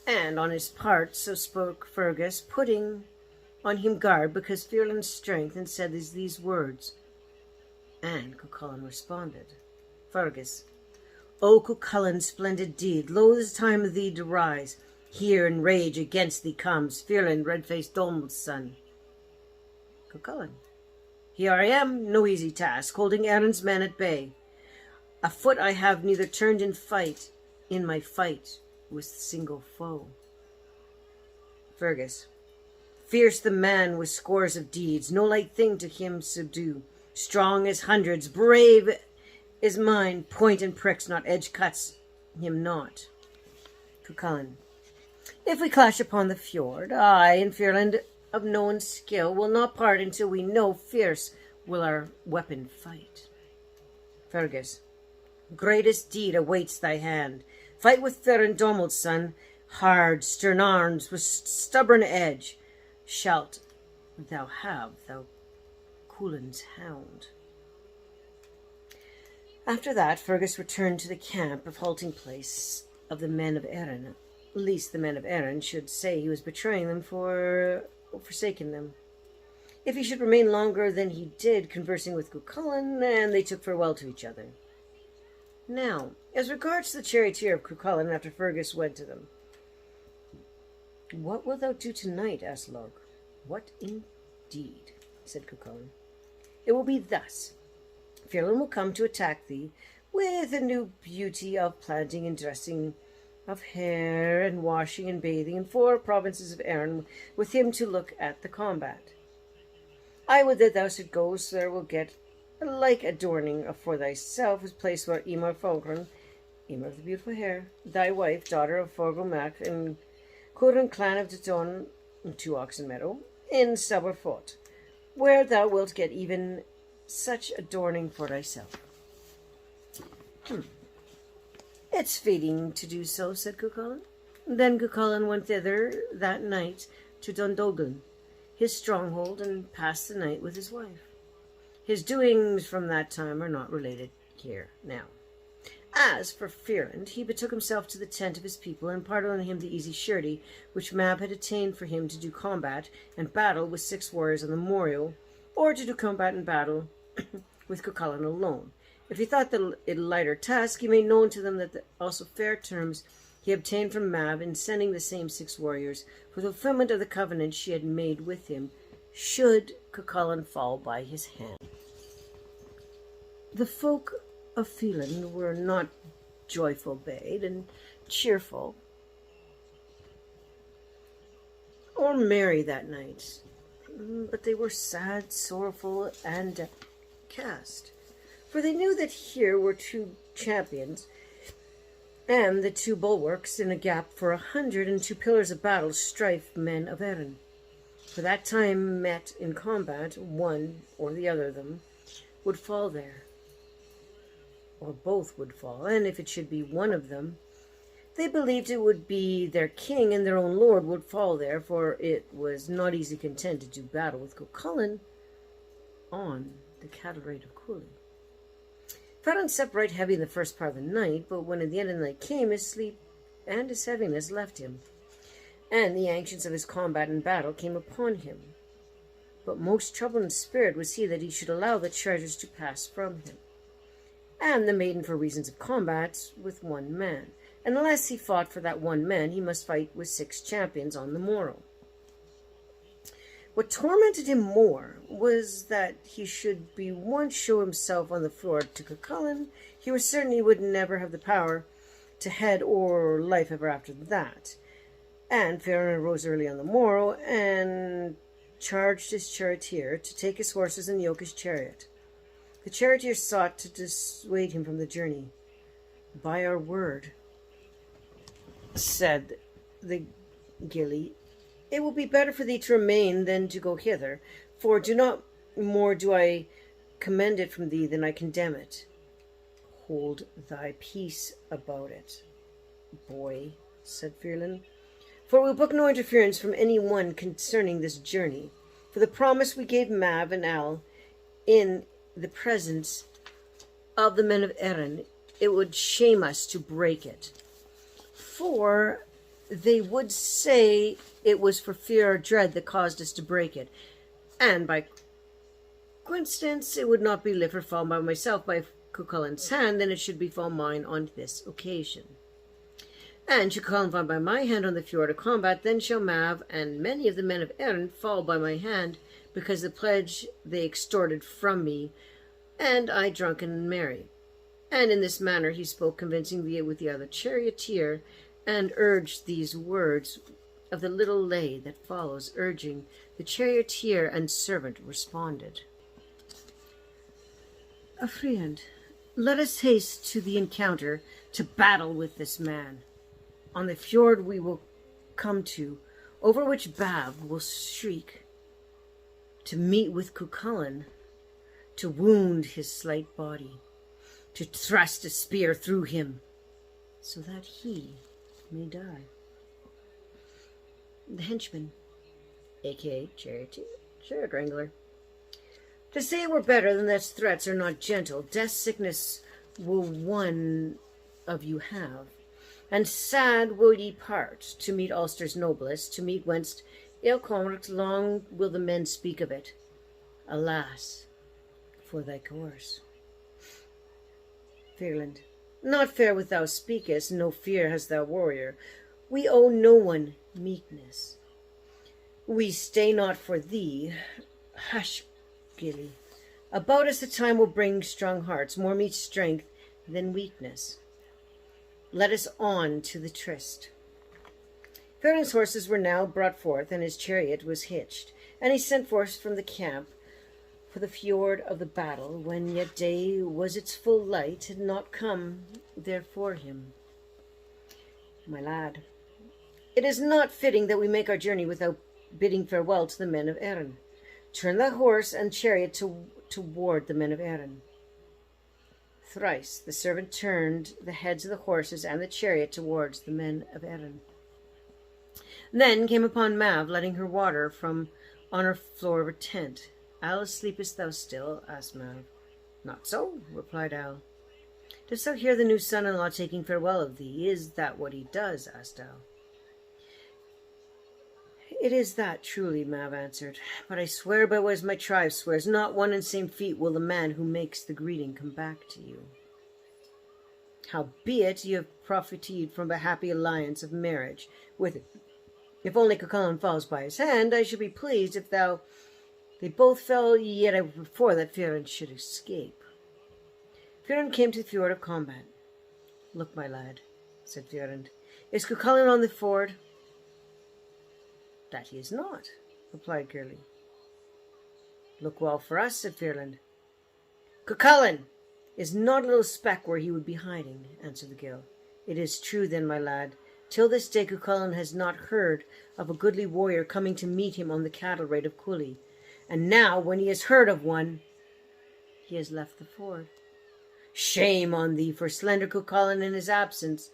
And on his part, so spoke Fergus, putting on him guard because Fearland's strength, and said these words. And Cu Chulainn responded, Fergus, O Cu Chulainn, splendid deed, lo, this time of thee to rise. Here in rage against thee comes Fearland, red-faced Domhnall's son. Cu Chulainn, here I am, no easy task, holding Erin's men at bay. Afoot I have neither turned in my fight with single foe. Fergus, fierce the man with scores of deeds, no light thing to him subdue. Strong as hundreds, brave is mine, point and pricks, not edge cuts him not. Cu Chulainn, if we clash upon the fjord, I and Fearland of known skill will not part until we know fierce will our weapon fight. Fergus, greatest deed awaits thy hand. Fight with Fearland Domhnall's son, hard, stern arms with stubborn edge. Shalt thou have, thou Cuchulainn's hound. After that, Fergus returned to the camp of halting place of the men of Erin, lest the men of Erin should say he was betraying them for forsaking them. If he should remain longer than he did conversing with Cu Chulainn, and they took farewell to each other. Now, as regards the charioteer of Cu Chulainn after Fergus went to them. What wilt thou do tonight? Asked Log. What indeed? Said Cu Chulainn. It will be thus. Fearland will come to attack thee with a new beauty of planting and dressing, of hair and washing and bathing, in 4 provinces of Erin, with him to look at the combat. I would that thou should go, so there will get a like adorning for thyself as place where Emer Fogran, Emer of the beautiful hair, thy wife, daughter of Forgomac, and Curan clan of Deton, in 2 oxen meadow, in Subber fought, where thou wilt get even such adorning for thyself. It's fitting to do so, said Cu Chulainn. Then Cu Chulainn went thither that night to Dundalgan, his stronghold, and passed the night with his wife. His doings from that time are not related here now. As for Fearland, he betook himself to the tent of his people, and imparted on him the easy surety which Mab had attained for him to do combat and battle with 6 warriors on the morrow, or to do combat and battle with Cu Chulainn alone. If he thought it a lighter task, he made known to them that also fair terms he obtained from Mab in sending the same 6 warriors for the fulfillment of the covenant she had made with him, should Cu Chulainn fall by his hand. The folk of Fearland were not joyful bade and cheerful or merry that night, but they were sad, sorrowful, and cast, for they knew that here were 2 champions, and the 2 bulwarks in a gap for 102 pillars of battle, strife men of Erin. For that time met in combat, one or the other of them would fall there, or both would fall, and if it should be one of them, they believed it would be their king and their own lord would fall there, for it was not easy content to do battle with Cu Chulainn on the Cattle Raid of Cooley. Fearland slept right heavy in the first part of the night, but when at the end of the night came, his sleep and his heaviness left him, and the anxience of his combat and battle came upon him. But most troubled in spirit was he that he should allow the treasures to pass from him, and the maiden for reasons of combat with 1 man. And unless he fought for that 1 man, he must fight with 6 champions on the morrow. What tormented him more was that he should be once show himself on the floor to Cu Chulainn, he was certain he would never have the power to head or life ever after that. And Fearland arose early on the morrow, and charged his charioteer to take his horses and yoke his chariot. The charioteer sought to dissuade him from the journey. By our word, said the gillie, it will be better for thee to remain than to go hither, for do not more do I commend it from thee than I condemn it. Hold thy peace about it, boy, said Fearland, for we will book no interference from any one concerning this journey, for the promise we gave Mab and Al in the presence of the men of Erin, it would shame us to break it. For they would say it was for fear or dread that caused us to break it. And by coincidence, it would not be lift or fall by myself by Cu Chulainn's hand, then it should befall mine on this occasion. And should Cu Chulainn fall by my hand on the fjord of combat, then shall Mav and many of the men of Erin fall by my hand, because the pledge they extorted from me, and I drunken and merry. And in this manner he spoke convincingly with the other charioteer, and urged these words of the little lay that follows, urging the charioteer and servant responded. A friend, let us haste to the encounter, to battle with this man. On the fjord we will come to, over which Bav will shriek, to meet with Cu Chulainn, to wound his slight body, to thrust a spear through him, so that he may die. The henchman, a.k.a. chariot wrangler. To say it were better than that threats are not gentle, death sickness will one of you have, and sad will ye part, to meet Ulster's noblest, to meet whence ill conduct long will the men speak of it. Alas, for thy course. Fearland, not fair what thou speakest, no fear hast thou, warrior. We owe no one meekness. We stay not for thee. Hush, Gilly. About us the time will bring strong hearts, more meet strength than weakness. Let us on to the tryst. Fearland's horses were now brought forth, and his chariot was hitched, and he sent forth from the camp for the fjord of the battle, when yet day was its full light, had not come there for him. My lad, it is not fitting that we make our journey without bidding farewell to the men of Erin. Turn thy horse and chariot toward the men of Erin. Thrice the servant turned the heads of the horses and the chariot towards the men of Erin. Then came upon Mav, letting her water from on her floor of her tent. Al, sleepest thou still? Asked Mav. Not so, replied Al. Dost thou hear the new son-in-law taking farewell of thee? Is that what he does? Asked Al. It is that, truly, Mav answered. But I swear by what my tribe swears, not one and same feet will the man who makes the greeting come back to you. Howbeit ye have profited from a happy alliance of marriage with it. If only Cu Chulainn falls by his hand, I should be pleased if they both fell, yet I would prefer that Fearland should escape. Fearland came to the fjord of combat. Look, my lad, said Fearland, is Cu Chulainn on the ford? That he is not, replied Gurley. Look well for us, said Fearland. Cu Chulainn is not a little speck where he would be hiding, answered the Gill. It is true then, my lad. Till this day Cu Chulainn has not heard of a goodly warrior coming to meet him on the Cattle Raid of Cooley. And now, when he has heard of one, he has left the ford. Shame on thee for slender Cu Chulainn in his absence.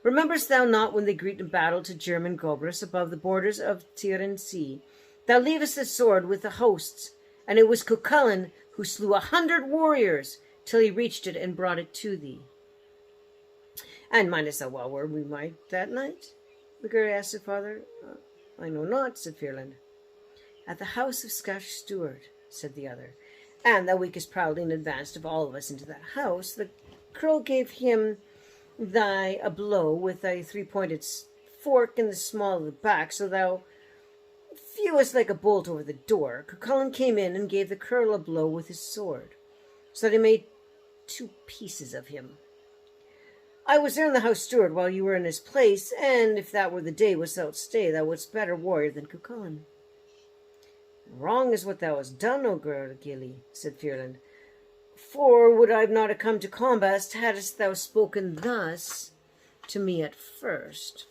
Rememberest thou not when they greet in battle to German Gobris above the borders of Tyrrhen Sea? Thou leavest the sword with the hosts, and it was Cu Chulainn who slew 100 warriors till he reached it and brought it to thee. And mindest thou well where we might that night? The girl asked her father. I know not, said Fearland. At the house of Scotch Stewart, said the other. And thou weakest proudly in advance of all of us into that house. The crow gave him a blow with thy three-pointed fork in the small of the back, so thou fewest like a bolt over the door. Cu Chulainn came in and gave the curl a blow with his sword, so that he made 2 pieces of him. I was there in the house steward while you were in his place, and if that were the day without stay, thou wouldst better warrior than Cu Chulainn. Wrong is what thou hast done, O girl Gilly, said Fearland. For would I not have come to combat, hadst thou spoken thus to me at first?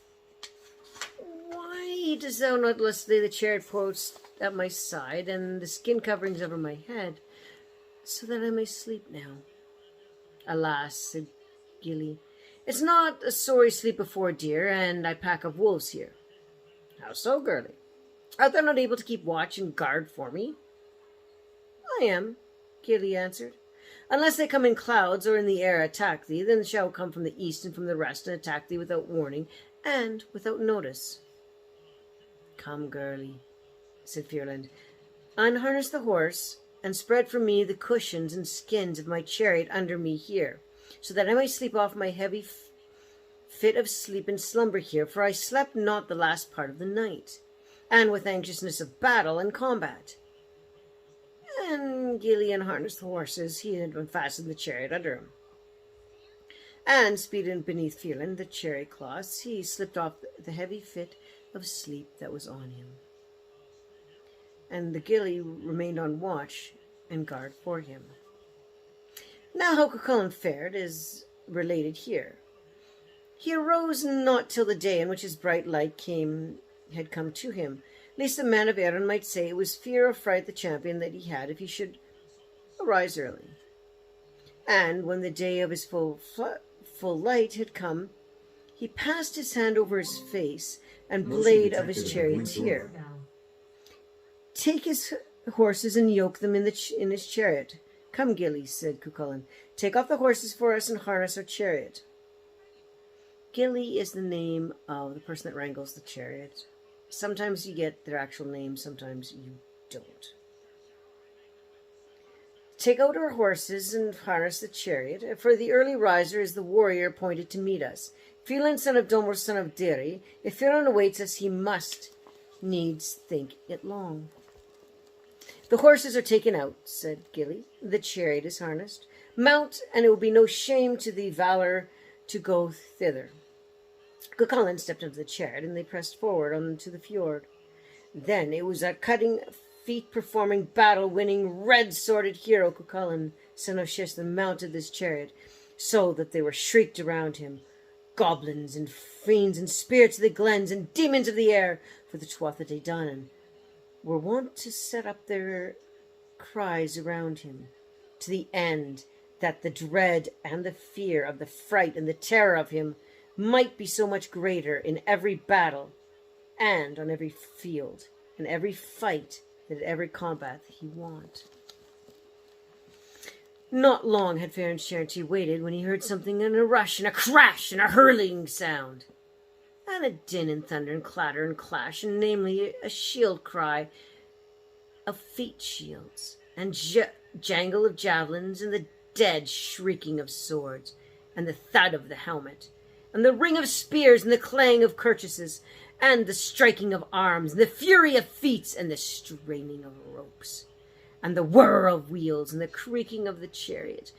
Why dost thou not lay the chariot post at my side, and the skin coverings over my head, so that I may sleep now? Alas, said Gilly, it's not a sorry sleep before, dear, and I pack of wolves here. How so, girlie? Art thou not able to keep watch and guard for me? I am, Gilly answered. Unless they come in clouds or in the air attack thee, then shall come from the east and from the west and attack thee without warning, and without notice. "Come, girlie," said Fierland. "Unharness the horse, and spread for me the cushions and skins of my chariot under me here, so that I may sleep off my heavy fit of sleep and slumber here, for I slept not the last part of the night, and with anxiousness of battle and combat." And Gilly unharnessed the horses he had unfastened the chariot under him. And speeding beneath Fierland, the chariot cloths, he slipped off the heavy fit of sleep that was on him. And the Gilly remained on watch and guard for him. Now how Cu Chulainn fared is related here. He arose not till the day in which his bright light had come to him, lest the man of Erin might say it was fear of fright the champion that he had if he should arise early. And when the day of his full light had come, he passed his hand over his face and blade of his charioteer. "Take his horses and yoke them in his chariot. Come, Gilly," said Cu Chulainn. "Take off the horses for us and harness our chariot." Gilly is the name of the person that wrangles the chariot. Sometimes you get their actual name, sometimes you don't. "Take out our horses and harness the chariot, for the early riser is the warrior appointed to meet us. Fierland, son of Domor, son of Diri, if Fierland awaits us, he must needs think it long." "The horses are taken out," said Gilly. "The chariot is harnessed. Mount, and it will be no shame to thee valor to go thither." Cu Chulainn stepped into the chariot, and they pressed forward onto the fjord. Then it was a cutting feat performing battle-winning red-sworded hero Cu Chulainn, son of Shislan, mounted this chariot, so that they were shrieked around him. Goblins and fiends and spirits of the glens and demons of the air, for the Tuatha De Danann, were wont to set up their cries around him, to the end that the dread and the fear of the fright and the terror of him might be so much greater in every battle and on every field and every fight that at every combat he wont. Not long had Farron Charity waited when he heard something in a rush and a crash and a hurling sound, and a din and thunder and clatter and clash, and namely a shield cry of feet shields, and jangle of javelins, and the dead shrieking of swords, and the thud of the helmet, and the ring of spears, and the clang of cuirasses, and the striking of arms, and the fury of feet, and the straining of ropes, and the whir of wheels, and the creaking of the chariot,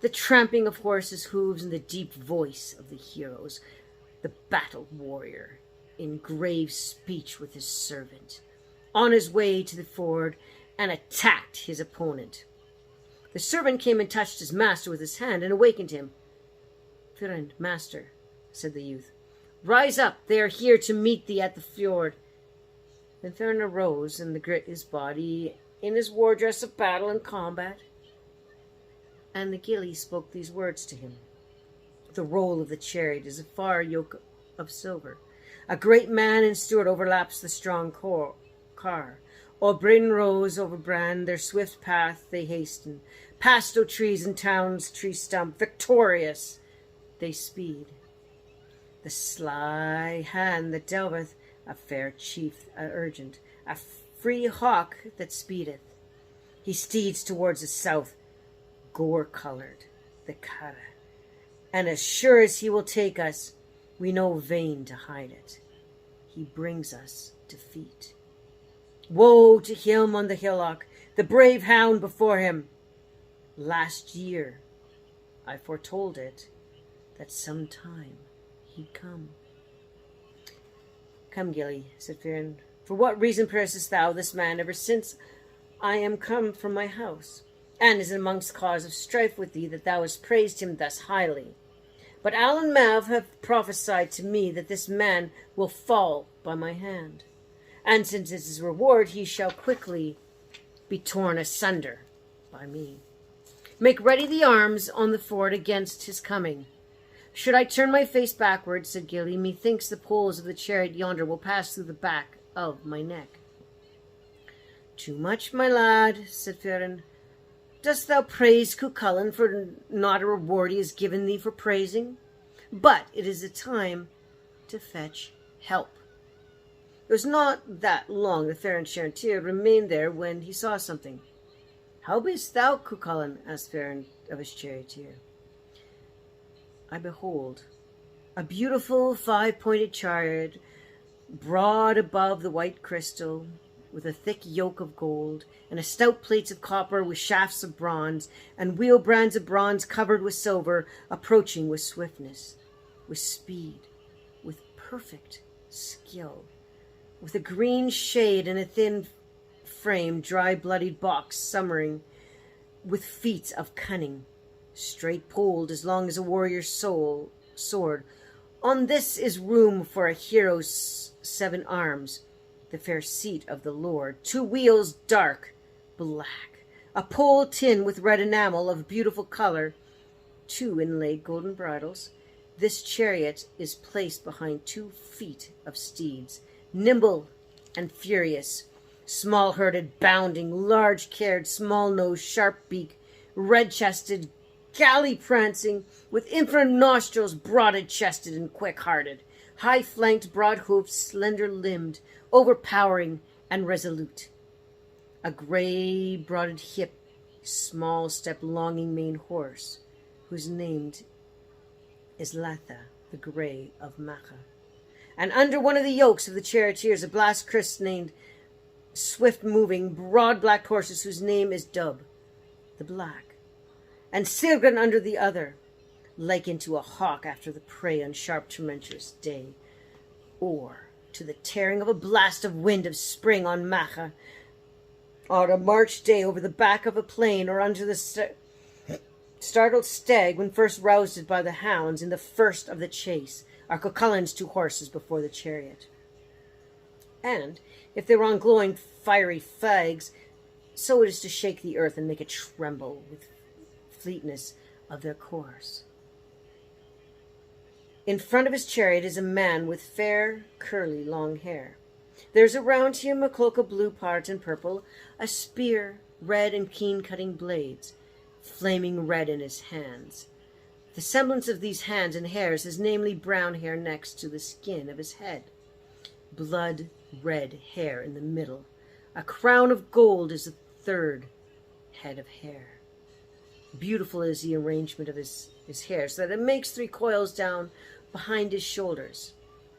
the tramping of horses' hooves, and the deep voice of the heroes, the battle warrior, in grave speech with his servant, on his way to the ford, and attacked his opponent. The servant came and touched his master with his hand, and awakened him. "Friend, master," said the youth, "rise up, they are here to meet thee at the fjord." Then Farron arose, and girt his body in his war dress of battle and combat. And the gillie spoke these words to him. "The roll of the chariot is a far yoke of silver. A great man and steward overlaps the strong car. O'er Bryn Rose, over Bran, their swift path they hasten. Past o' trees and towns, tree stump, victorious they speed. The sly hand that delveth, a fair chief urgent, a free hawk that speedeth. He steeds towards the south, gore-coloured, the Cara. And as sure as he will take us, we know vain to hide it. He brings us defeat. Woe to him on the hillock, the brave hound before him. Last year I foretold it, that some time he'd come." "Come, Gillie," said Farron, "for what reason pressest thou this man ever since I am come from my house? And is it amongst cause of strife with thee that thou hast praised him thus highly? But Alan Mav hath prophesied to me that this man will fall by my hand, and since it is his reward, he shall quickly be torn asunder by me. Make ready the arms on the ford against his coming." "Should I turn my face backward," said Gillie, "methinks the poles of the chariot yonder will pass through the back of my neck." "Too much, my lad," said Farron. "Dost thou praise Cu Chulainn for not a reward he has given thee for praising? But it is a time to fetch help. It was not that long the fair enchanter remained there when he saw something. "How bist thou, Cu Chulainn?" asked Fair of his charioteer. "I behold a beautiful 5-pointed chariot, broad above the white crystal, with a thick yoke of gold, and a stout plates of copper with shafts of bronze, and wheel brands of bronze covered with silver, approaching with swiftness, with speed, with perfect skill, with a green shade and a thin frame, dry bloodied box summering, with feats of cunning, straight poled as long as a warrior's sword. On this is room for a hero's 7 arms, the fair seat of the Lord, 2 wheels dark black, a pole tin with red enamel of beautiful color, 2 inlaid golden bridles. This chariot is placed behind 2 feet of steeds, nimble and furious, small-herded, bounding, large-cared, small-nosed, sharp-beaked, red-chested, galley-prancing, with infinite nostrils, broad-chested and quick-hearted, high-flanked, broad-hoofed, slender-limbed, overpowering and resolute. A grey, broaded hip, small-step, longing-maned horse, whose name is Latha, the Grey of Macha. And under one of the yokes of the charioteers, a blast christened, swift-moving, broad-black horses, whose name is Dub, the Black. And Sirgan under the other, like unto a hawk after the prey on sharp tremendous day, or to the tearing of a blast of wind of spring on Macha, on a March day over the back of a plain, or under the startled stag when first roused by the hounds in the first of the chase, are Cu Chulainn's 2 horses before the chariot. And if they were on glowing fiery flags, so it is to shake the earth and make it tremble with fleetness of their course. In front of his chariot is a man with fair, curly, long hair. There is around him a cloak of blue part and purple, a spear, red and keen-cutting blades, flaming red in his hands. The semblance of these hands and hairs is namely brown hair next to the skin of his head, blood-red hair in the middle. A crown of gold is the 3rd head of hair. Beautiful is the arrangement of his hair, so that it makes 3 coils down behind his shoulders.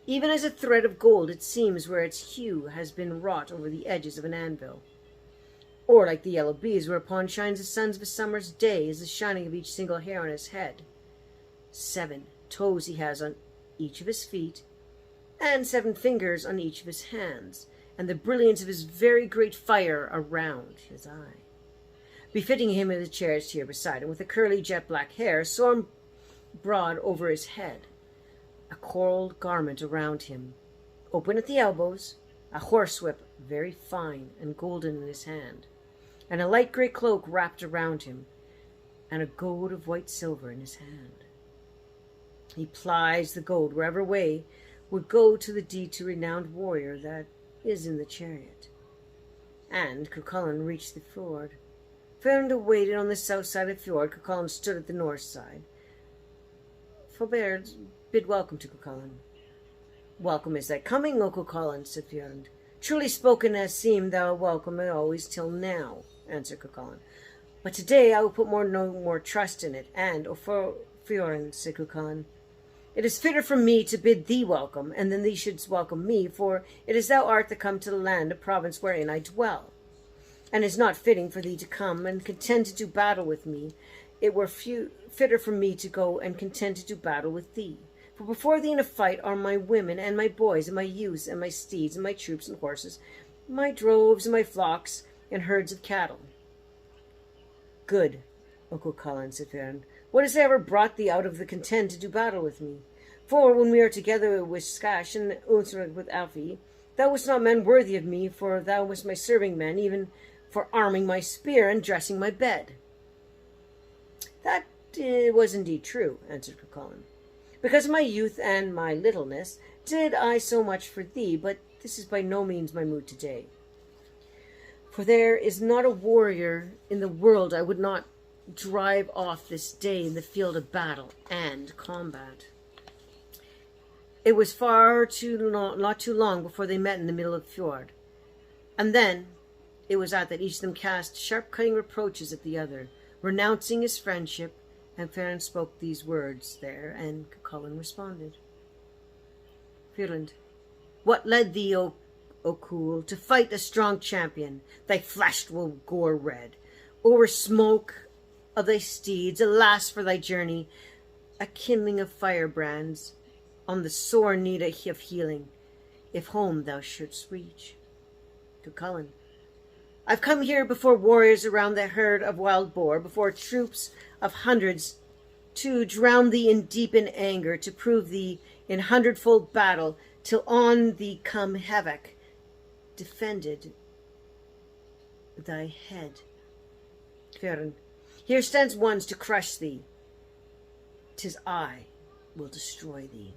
Even as a thread of gold it seems where its hue has been wrought over the edges of an anvil. Or like the yellow bees whereupon shines the suns of a summer's day is the shining of each single hair on his head. 7 toes he has on each of his feet, and 7 fingers on each of his hands, and the brilliance of his very great fire around his eye. Befitting him is a charioteer beside him, with a curly jet black hair, soaring broad over his head, a coral garment around him, open at the elbows, a horsewhip very fine and golden in his hand, and a light grey cloak wrapped around him, and a goad of white silver in his hand. He plies the goad wherever way would go to the deed to renowned warrior that is in the chariot. And Cu Chulainn reached the fjord. Found awaited on the south side of the fjord, Cu Chulainn stood at the north side. Faubert bid welcome to Cu Chulainn. "Welcome is thy coming, O Cu Chulainn," said Fjord. "Truly spoken as seemed thou welcome always till now," answered Cu Chulainn. "But today I will put no more trust in it, and, O Fjord," said Cu Chulainn, "it is fitter for me to bid thee welcome, and then thee shouldst welcome me, for it is thou art the come to the land, a province wherein I dwell. And it is not fitting for thee to come and contend to do battle with me. It were fitter for me to go and contend to do battle with thee. For before thee in a fight are my women and my boys and my youths and my steeds and my troops and horses, my droves and my flocks and herds of cattle." "Good, O Cu Chulainn," said Fjord. "What has ever brought thee out of the contend to do battle with me? For when we are together with Skash and Unsrug with Alfie, thou wast not man worthy of me, for thou wast my serving man, even for arming my spear and dressing my bed." "That was indeed true," answered Cu Chulainn. "Because of my youth and my littleness did I so much for thee, but this is by no means my mood today. For there is not a warrior in the world I would not drive off this day in the field of battle and combat. It was far too long, not too long before they met in the middle of the fjord. And then it was that each of them cast sharp-cutting reproaches at the other, renouncing his friendship, and Feron spoke these words there, and Cu Chulainn responded. Feron, what led thee, O Cool, to fight a strong champion? Thy flesh will gore red. Over smoke of thy steeds, alas for thy journey, a kindling of firebrands, on the sore need of healing, if home thou shouldst reach. Cu Chulainn, I've come here before warriors around the herd of wild boar, before troops of hundreds, to drown thee in deep in anger, to prove thee in hundredfold battle, till on thee come havoc, defended thy head. Feron, here stands ones to crush thee. 'Tis I will destroy thee.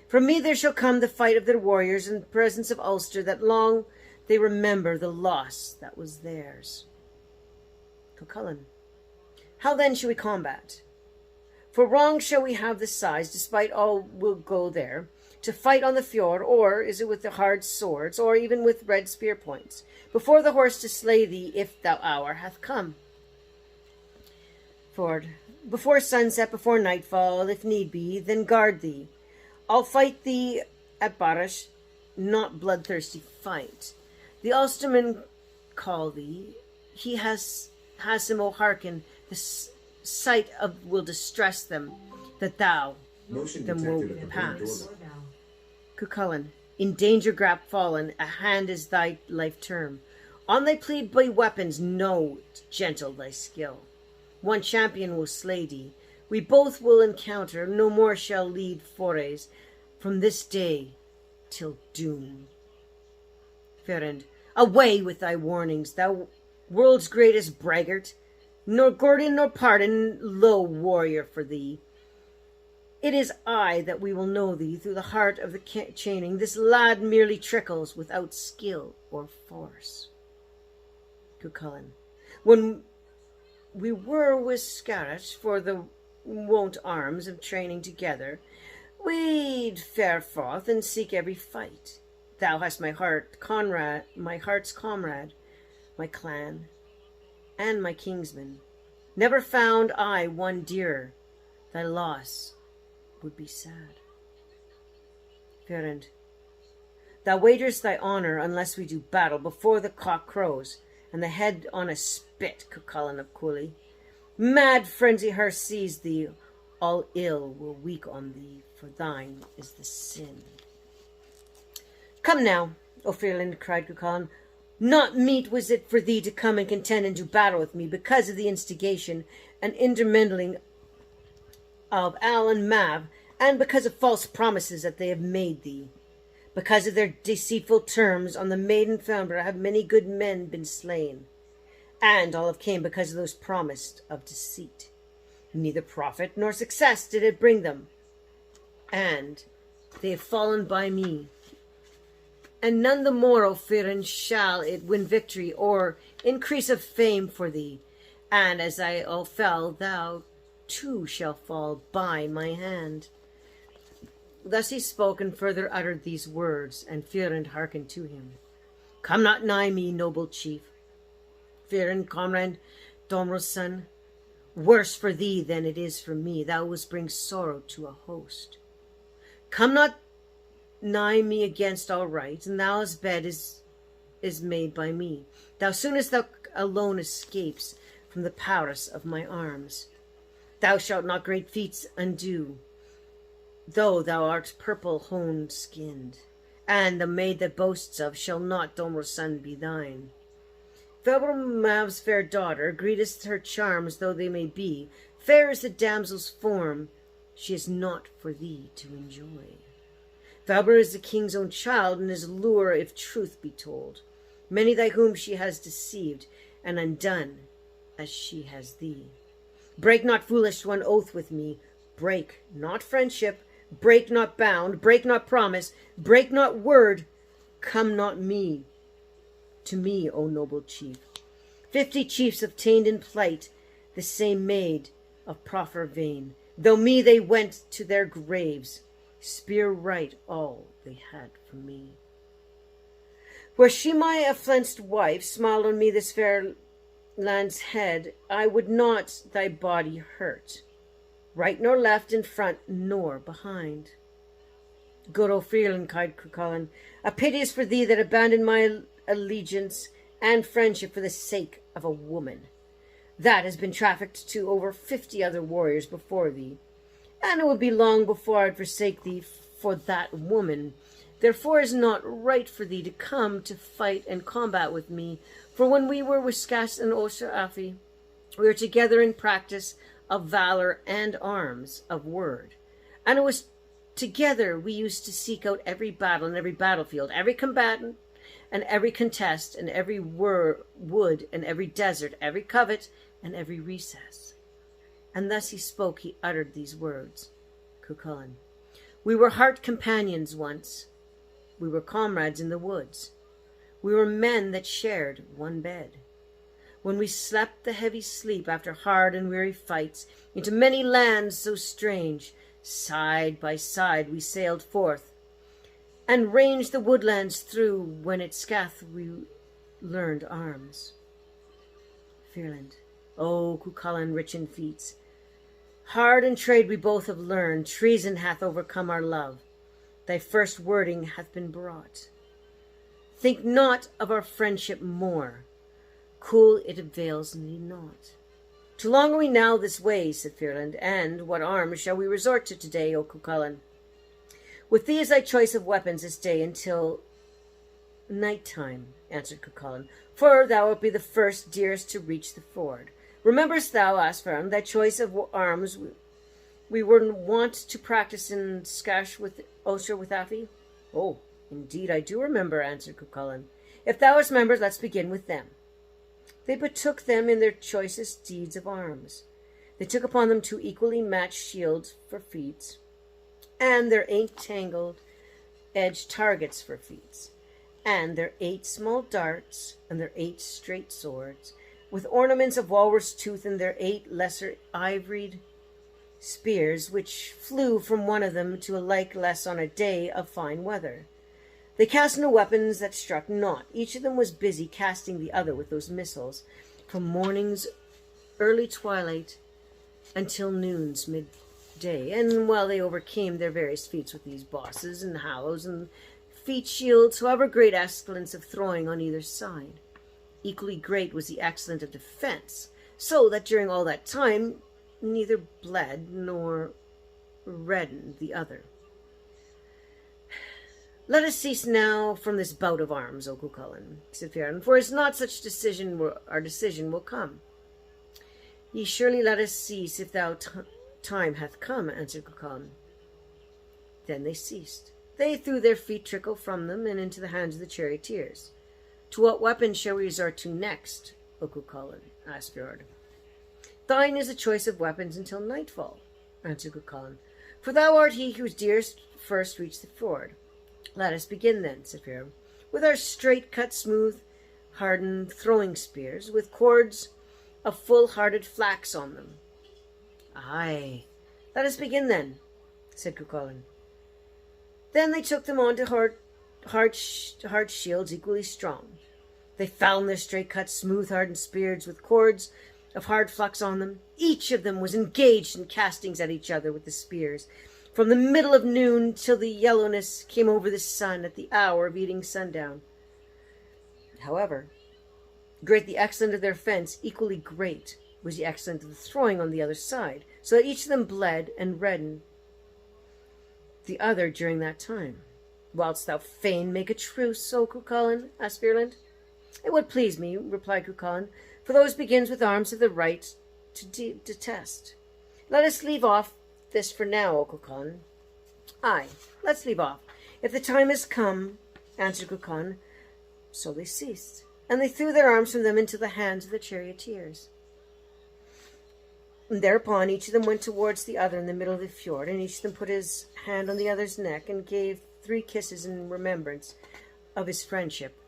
From me there shall come the fight of their warriors in the presence of Ulster, that long they remember the loss that was theirs. Cu Chulainn, how then shall we combat? For wrong shall we have the size, despite all will go there, to fight on the fjord, or is it with the hard swords, or even with red spear points, before the horse to slay thee, if thou hour hath come? Ford, before sunset, before nightfall, if need be, then guard thee. I'll fight thee at Barash, not bloodthirsty fight. The Ulstermen call thee. He has him, O hearken, the sight of will distress them, that thou them will pass. Cu Chulainn, in danger grap fallen, a hand is thy life term. On thy plead by weapons, know gentle thy skill. One champion will slay thee. We both will encounter, no more shall lead forays, from this day till doom. Feron, away with thy warnings, thou world's greatest braggart, nor Gordon nor pardon, low warrior for thee. It is I that we will know thee through the heart of the chaining. This lad merely trickles without skill or force. Cu Chulainn, when we were with Scarrett for the wont arms of training together, we'd fare forth and seek every fight. Thou hast my heart's comrade, my clan, and my kingsman. Never found I one dearer. Thy loss would be sad. Feron, thou wagerest thy honour unless we do battle before the cock crows, and the head on a spit, Cu Chulainn of Cooley. Mad frenzy her sees thee, all ill will weak on thee, for thine is the sin. Come now, O Feron, cried Cu Chulainn, not meet was it for thee to come and contend and do battle with me, because of the instigation and intermingling of Al and Mav, and because of false promises that they have made thee. Because of their deceitful terms on the maiden Fambra have many good men been slain, and all have came because of those promised of deceit. Neither profit nor success did it bring them, and they have fallen by me. And none the more, O Feron, shall it win victory or increase of fame for thee, and as I all fell, thou too shall fall by my hand. Thus he spoke, and further uttered these words, and Feron hearkened to him. Come not nigh me, noble chief. Feron, comrade, Domro's son, worse for thee than it is for me. Thou wouldst bring sorrow to a host. Come not nigh me against all right, and thou's bed is made by me. Thou soonest thou alone escapes from the powers of my arms. Thou shalt not great feats undo, though thou art purple honed skinned, and the maid that boasts of shall not Domro's son be thine. Febro Mav's fair daughter, greatest her charms though they may be, fair is the damsel's form, she is not for thee to enjoy. Fabra is the king's own child, and his lure, if truth be told. Many thy whom she has deceived, and undone as she has thee. Break not, foolish one, oath with me. Break not friendship, break not bound, break not promise, break not word. Come not to me, O noble chief. 50 chiefs obtained in plight the same maid of proffer vain. Though me they went to their graves, spear right all they had from me. Were she my aflenced wife, smiled on me this fair land's head, I would not thy body hurt, right nor left, in front nor behind. Good old Freeland, cried Cu Chulainn, a pity is for thee that abandoned my allegiance and friendship for the sake of a woman. That has been trafficked to over 50 other warriors before thee, and it would be long before I'd forsake thee for that woman. Therefore it is not right for thee to come to fight and combat with me, for when we were with Scass and Osher we were together in practice of valor and arms of word, and it was together we used to seek out every battle and every battlefield, every combatant and every contest, and every wood and every desert, every covert and every recess. And thus he spoke, he uttered these words. Cu Chulainn. We were heart companions once. We were comrades in the woods. We were men that shared one bed. When we slept the heavy sleep after hard and weary fights, into many lands so strange, side by side we sailed forth, and ranged the woodlands through, when at Scath we learned arms. Freeland. O Cu Chulainn, rich in feats, hard in trade we both have learned, treason hath overcome our love, thy first wording hath been brought. Think not of our friendship more, cool it avails thee not. Too long are we now this way, said Freeland, and what arms shall we resort to today, O Cu Chulainn? With thee is thy choice of weapons this day until night time, answered Cu Chulainn, for thou wilt be the first, dearest, to reach the ford. Rememberest thou, Asfaram, thy choice of arms we were wont to practice in Scash with Osher with Affi? Oh, indeed I do remember, answered Cu Chulainn. If thou hast remembered, let's begin with them. They betook them in their choicest deeds of arms. They took upon them 2 equally matched shields for feats, and their 8 tangled edged targets for feats, and their 8 small darts, and their 8 straight swords, with ornaments of walrus tooth, and their 8 lesser ivoried spears, which flew from one of them to a like less on a day of fine weather. They cast no weapons that struck not. Each of them was busy casting the other with those missiles, from morning's early twilight until noon's midday. And while they overcame their various feats with these bosses and hallows and feat shields, however great excellence of throwing on either side, equally great was the excellence of defense, so that during all that time neither bled nor reddened the other. Let us cease now from this bout of arms, O Cu Chulainn, said Freeland, for is not such decision our decision will come. Ye surely let us cease if thou time hath come, answered Cu Chulainn. Then they ceased. They threw their feet trickle from them and into the hands of the charioteers. To what weapon shall we resort to next, O Cu Chulainn? asked Fjord. Thine is a choice of weapons until nightfall, answered Cu Chulainn, for thou art he whose dearest first reached the ford. Let us begin then, said Fjord, with our straight-cut, smooth, hardened throwing spears, with cords of full-hearted flax on them. Aye, let us begin then, said Cu Chulainn. Then they took them on to hard shields equally strong. They found their straight-cut, smooth-hardened spears with cords of hard flux on them. Each of them was engaged in castings at each other with the spears, from the middle of noon till the yellowness came over the sun at the hour of eating sundown. However, great the excellence of their fence, equally great was the excellence of the throwing on the other side, so that each of them bled and reddened the other during that time. Whilst thou fain make a truce, O Cu Chulainn, asked Freeland. It would please me, replied Cu Chulainn, for those begins with arms have the right to detest. Let us leave off this for now, O Cu Chulainn. Aye, let's leave off. If the time has come, answered Cu Chulainn. So they ceased, and they threw their arms from them into the hands of the charioteers. And thereupon each of them went towards the other in the middle of the fjord, and each of them put his hand on the other's neck and gave 3 kisses in remembrance of his friendship,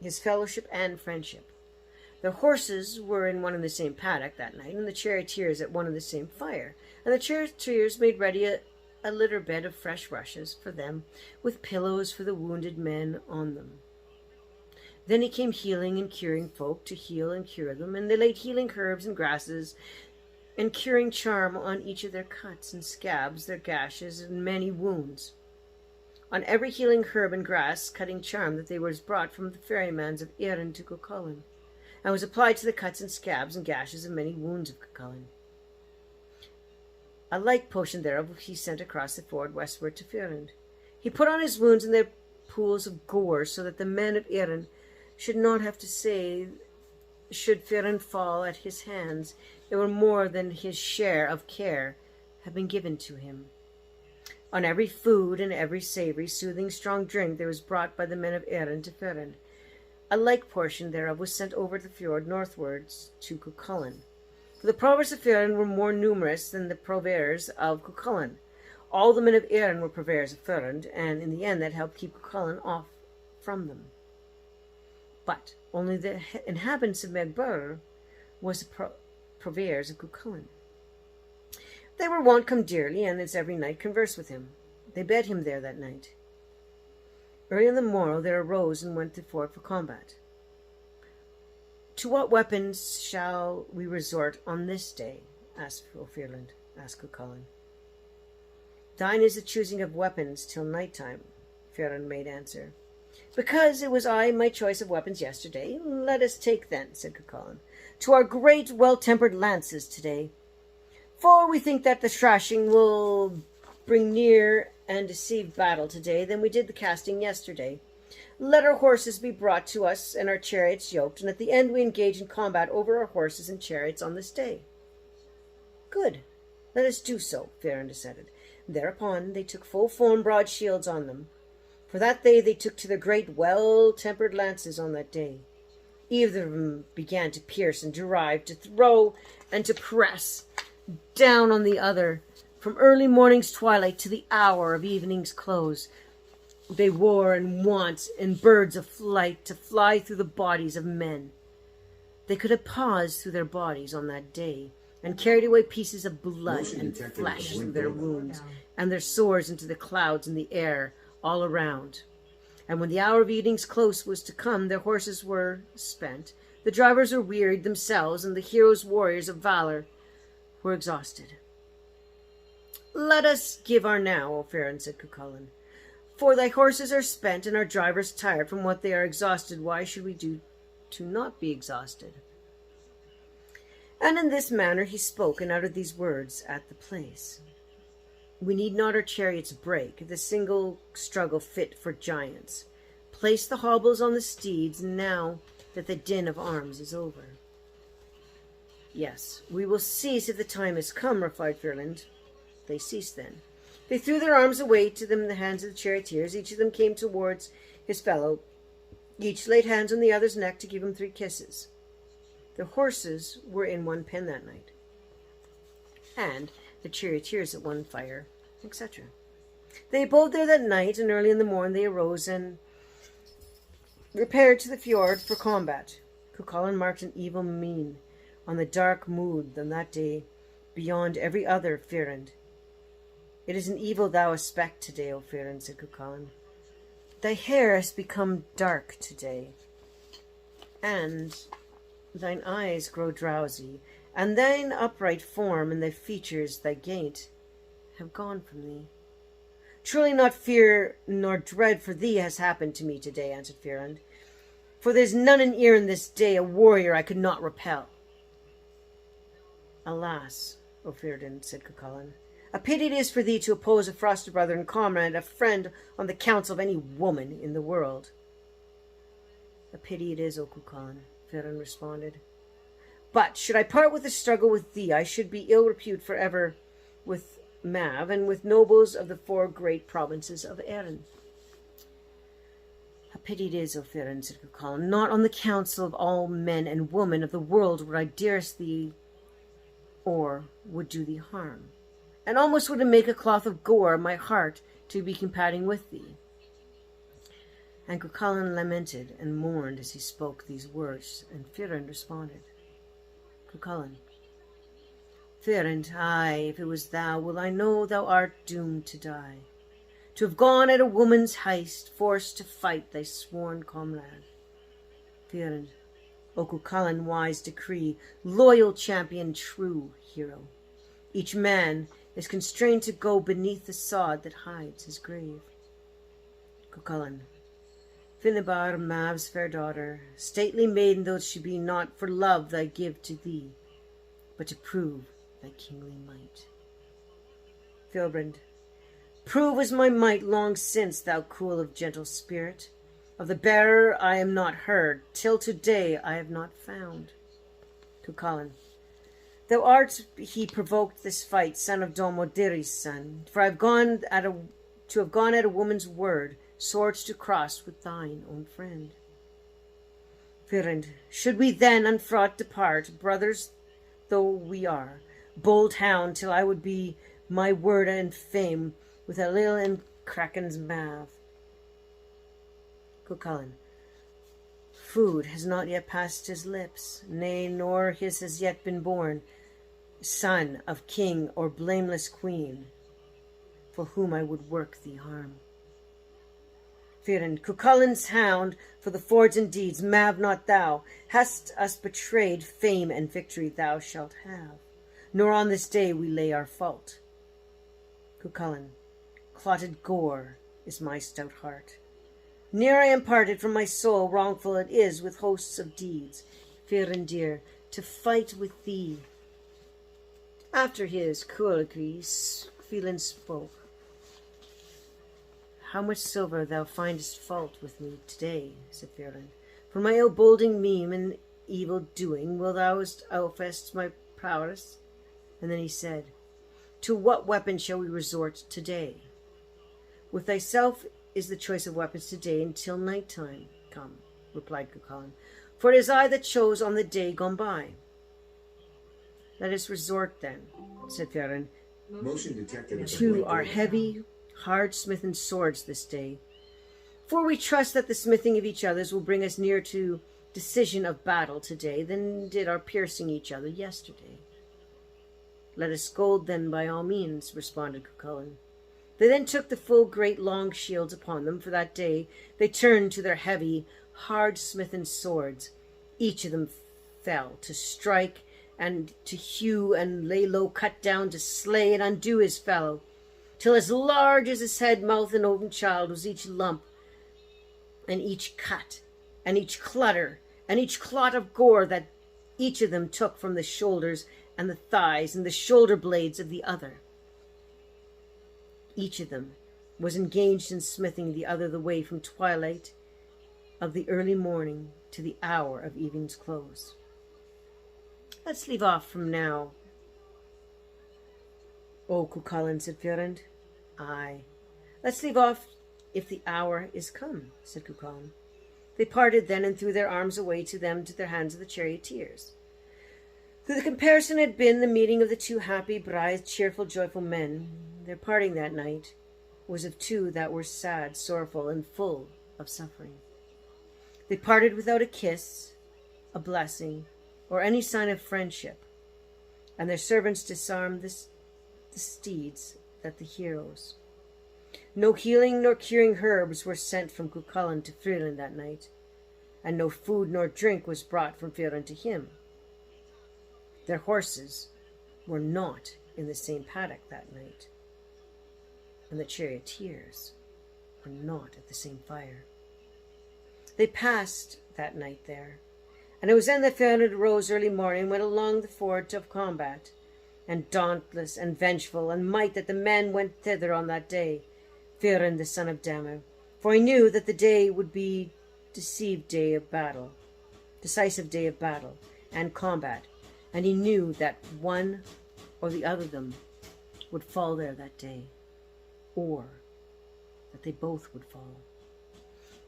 his fellowship and friendship. Their horses were in one and the same paddock that night, and the charioteers at one and the same fire. And the charioteers made ready a litter bed of fresh rushes for them, with pillows for the wounded men on them. Then he came healing and curing folk to heal and cure them, and they laid healing herbs and grasses and curing charm on each of their cuts and scabs, their gashes, and many wounds. On every healing herb and grass cutting charm that they was brought from the ferrymans of Erin to Cu Chulainn, and was applied to the cuts and scabs and gashes and many wounds of Cu Chulainn. A like potion thereof he sent across the ford westward to Ferind. He put on his wounds in their pools of gore, so that the men of Erin should not have to say, should Ferind fall at his hands, it were more than his share of care had been given to him. On every food and every savoury, soothing, strong drink there was brought by the men of Erin to Ferind. A like portion thereof was sent over the fjord northwards to Cu Chulainn. For the provers of Ferind were more numerous than the provers of Cu Chulainn. All the men of Erin were provers of Ferind, and in the end that helped keep Cu Chulainn off from them. But only the inhabitants of Megbur was the provers of Cu Chulainn. They were wont come dearly, and as every night converse with him. They bed him there that night. Early on the morrow they arose and went forth for combat. To what weapons shall we resort on this day? Asked O'Fearland, asked Cu Chulainn. Thine is the choosing of weapons till night time, Ferind made answer. Because it was I my choice of weapons yesterday, let us take then, said Cu Chulainn, to our great well-tempered lances today. For we think that the thrashing will bring near and deceive battle today than we did the casting yesterday. Let our horses be brought to us and our chariots yoked, and at the end we engage in combat over our horses and chariots on this day. Good, let us do so, Ferind assented. Thereupon they took full form broad shields on them. For that day they took to their great well-tempered lances on that day. Either of them began to pierce and drive, to throw and to press down on the other. From early morning's twilight to the hour of evening's close, they wore and want in birds of flight to fly through the bodies of men. They could have paused through their bodies on that day, and carried away pieces of blood and flesh through their wounds, and their sores into the clouds in the air all around. And when the hour of evening's close was to come, their horses were spent, the drivers were wearied themselves, and the heroes warriors of valor were exhausted. Let us give our now, O Ferind, said Cu Chulainn. For thy horses are spent, and our drivers tired from what they are exhausted. Why should we do to not be exhausted? And in this manner he spoke, and uttered these words at the place. We need not our chariots break, the single struggle fit for giants. Place the hobbles on the steeds, now that the din of arms is over. Yes, we will cease if the time has come, replied Ferind. They ceased then. They threw their arms away to them in the hands of the charioteers. Each of them came towards his fellow. Each laid hands on the other's neck to give him 3 kisses. The horses were in one pen that night, and the charioteers at one fire, etc. They abode there that night, and early in the morn they arose and repaired to the fjord for combat. Cu Chulainn marked an evil mien on the dark mood on that day beyond every other, Ferind. It is an evil thou aspect today, O Ferind, said Cu Chulainn. Thy hair has become dark today, and thine eyes grow drowsy, and thine upright form and thy features, thy gait, have gone from thee. Truly not fear nor dread for thee has happened to me today, answered Ferind. For there's none in Erin this day a warrior I could not repel. Alas, O Ferind, said Cu Chulainn, a pity it is for thee to oppose a foster brother and comrade, a friend on the council of any woman in the world. A pity it is, O Cu Chulainn, Ferind responded. But should I part with the struggle with thee, I should be ill repute forever with Mav and with nobles of the 4 great provinces of Erin. A pity it is, O Ferind, said Cu Chulainn. Not on the council of all men and women of the world would I darest thee or would do thee harm. And almost would it make a cloth of gore my heart to be combating with thee. And Cu Chulainn lamented and mourned as he spoke these words, and Ferind responded. Cu Chulainn. Ferend, aye, if it was thou, will I know thou art doomed to die, to have gone at a woman's heist, forced to fight thy sworn comrade. Ferend, O Cu Chulainn wise decree, loyal champion, true hero. Each man is constrained to go beneath the sod that hides his grave. Cu Chulainn, Finnibar, Mav's fair daughter, stately maiden though she be, not for love thy give to thee, but to prove thy kingly might. Filbrand, prove was my might long since, thou cool of gentle spirit. Of the bearer I am not heard, till today I have not found. Cu Chulainn, thou art he provoked this fight, son of Domodiri's son, for I have gone at a woman's word, swords to cross with thine own friend. Firend, should we then unfraught depart, brothers though we are, bold hound, till I would be my word and fame with a lil and kraken's mav. Cu Chulainn, food has not yet passed his lips, nay, nor his has yet been born, son of king or blameless queen, for whom I would work thee harm. Firend, Cu Chulainn's hound, for the fords and deeds, mav not thou, hast us betrayed, fame and victory thou shalt have, nor on this day we lay our fault. Cu Chulainn, clotted gore is my stout heart. Near I am parted from my soul, wrongful it is with hosts of deeds, Firend dear, to fight with thee. After his colloquy, Phelan spoke. How much silver thou findest fault with me today, said Firend. For my ill-bolding meme and evil doing, will thou outfest my prowess? And then he said, to what weapon shall we resort today? With thyself is the choice of weapons today until night time come, replied Cu Chulainn, for it is I that chose on the day gone by. Let us resort then, said Firend, to our heavy, hard smithen swords this day, for we trust that the smithing of each other's will bring us nearer to decision of battle today than did our piercing each other yesterday. Let us scold then by all means, responded Cu Chulainn. They then took the full great long shields upon them. For that day they turned to their heavy, hard smithen swords. Each of them fell to strike and to hew and lay low, cut down to slay and undo his fellow, till as large as his head, mouth, and open child was each lump, and each cut, and each clutter, and each clot of gore that each of them took from the shoulders and the thighs and the shoulder blades of the other. Each of them was engaged in smithing the other the way from twilight of the early morning to the hour of evening's close. Let's leave off from now. O Cu Chulainn, said Firend. Aye, let's leave off if the hour is come, said Cu Chulainn. They parted then and threw their arms away to them to their hands of the charioteers. Though the comparison had been the meeting of the two happy, blithe, cheerful, joyful men, their parting that night was of two that were sad, sorrowful, and full of suffering. They parted without a kiss, a blessing, or any sign of friendship, and their servants disarmed the steeds that the heroes. No healing nor curing herbs were sent from Cu Chulainn to Firend that night, and no food nor drink was brought from Firend to him. Their horses were not in the same paddock that night, and the charioteers were not at the same fire. They passed that night there, and it was then that Firend arose early morning and went along the ford of combat, and dauntless and vengeful and might that the men went thither on that day, Firend the son of Damer, for he knew that the day would be decisive day of battle and combat, and he knew that one or the other of them would fall there that day, or that they both would fall.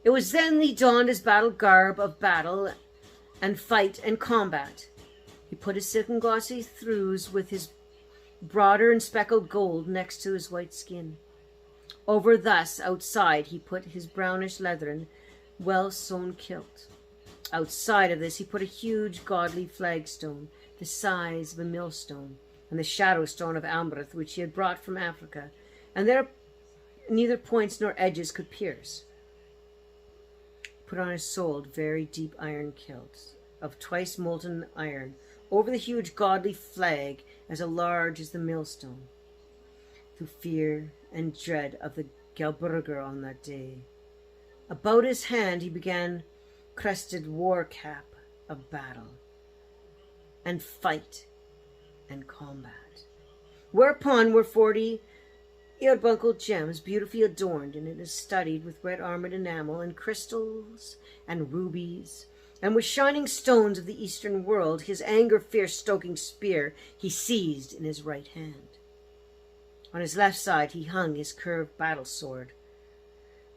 It was then he donned his battle garb of battle and fight and combat. He put his silken glossy thews with his broader and speckled gold next to his white skin. Over thus outside he put his brownish leathern, well-sewn kilt. Outside of this he put a huge godly flagstone, the size of a millstone, and the shadow stone of Almbreth, which he had brought from Africa, and there neither points nor edges could pierce. Put on his sword very deep iron kilts, of twice molten iron, over the huge godly flag as large as the millstone, through fear and dread of the Gelburger on that day. About his hand he began crested war cap of battle, and fight and combat. Whereupon were 40 earbuckled gems beautifully adorned, and it is studded with red armored enamel and crystals and rubies, and with shining stones of the eastern world. His anger fierce stoking spear he seized in his right hand. On his left side he hung his curved battle sword,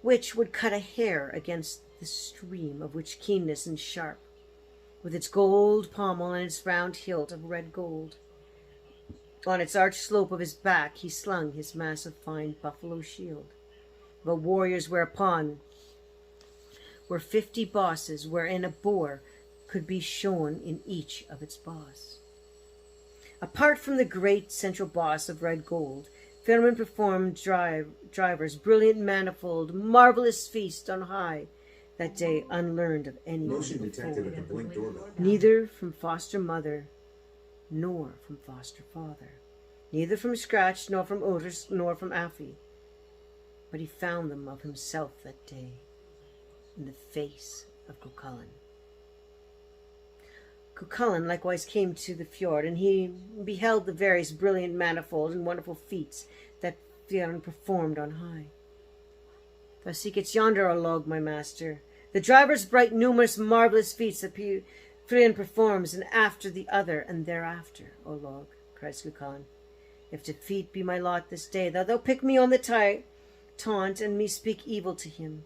which would cut a hair against the stream of which keenness and sharp, with its gold pommel and its round hilt of red gold. On its arched slope of his back he slung his massive fine buffalo shield. The warriors whereupon were 50 bosses, wherein a boar could be shown in each of its boss. Apart from the great central boss of red gold, Firmin performed drivers, brilliant, manifold, marvelous feast on high, that day unlearned of anyone Motion detected at the blink doorbell. neither from foster mother nor from foster father, neither from Scratch nor from Otis nor from Affy, but he found them of himself that day in the face of Cu Chulainn. Cu Chulainn likewise came to the fjord, and he beheld the various brilliant, manifold, and wonderful feats that Firmin performed on high. Thou seekest yonder, O log, my master, the driver's bright, numerous, marvellous feats that Firmin performs, and after the other, and thereafter, O log, cries Cu Chulainn. If defeat be my lot this day, thou pick me on the taunt, and me speak evil to him,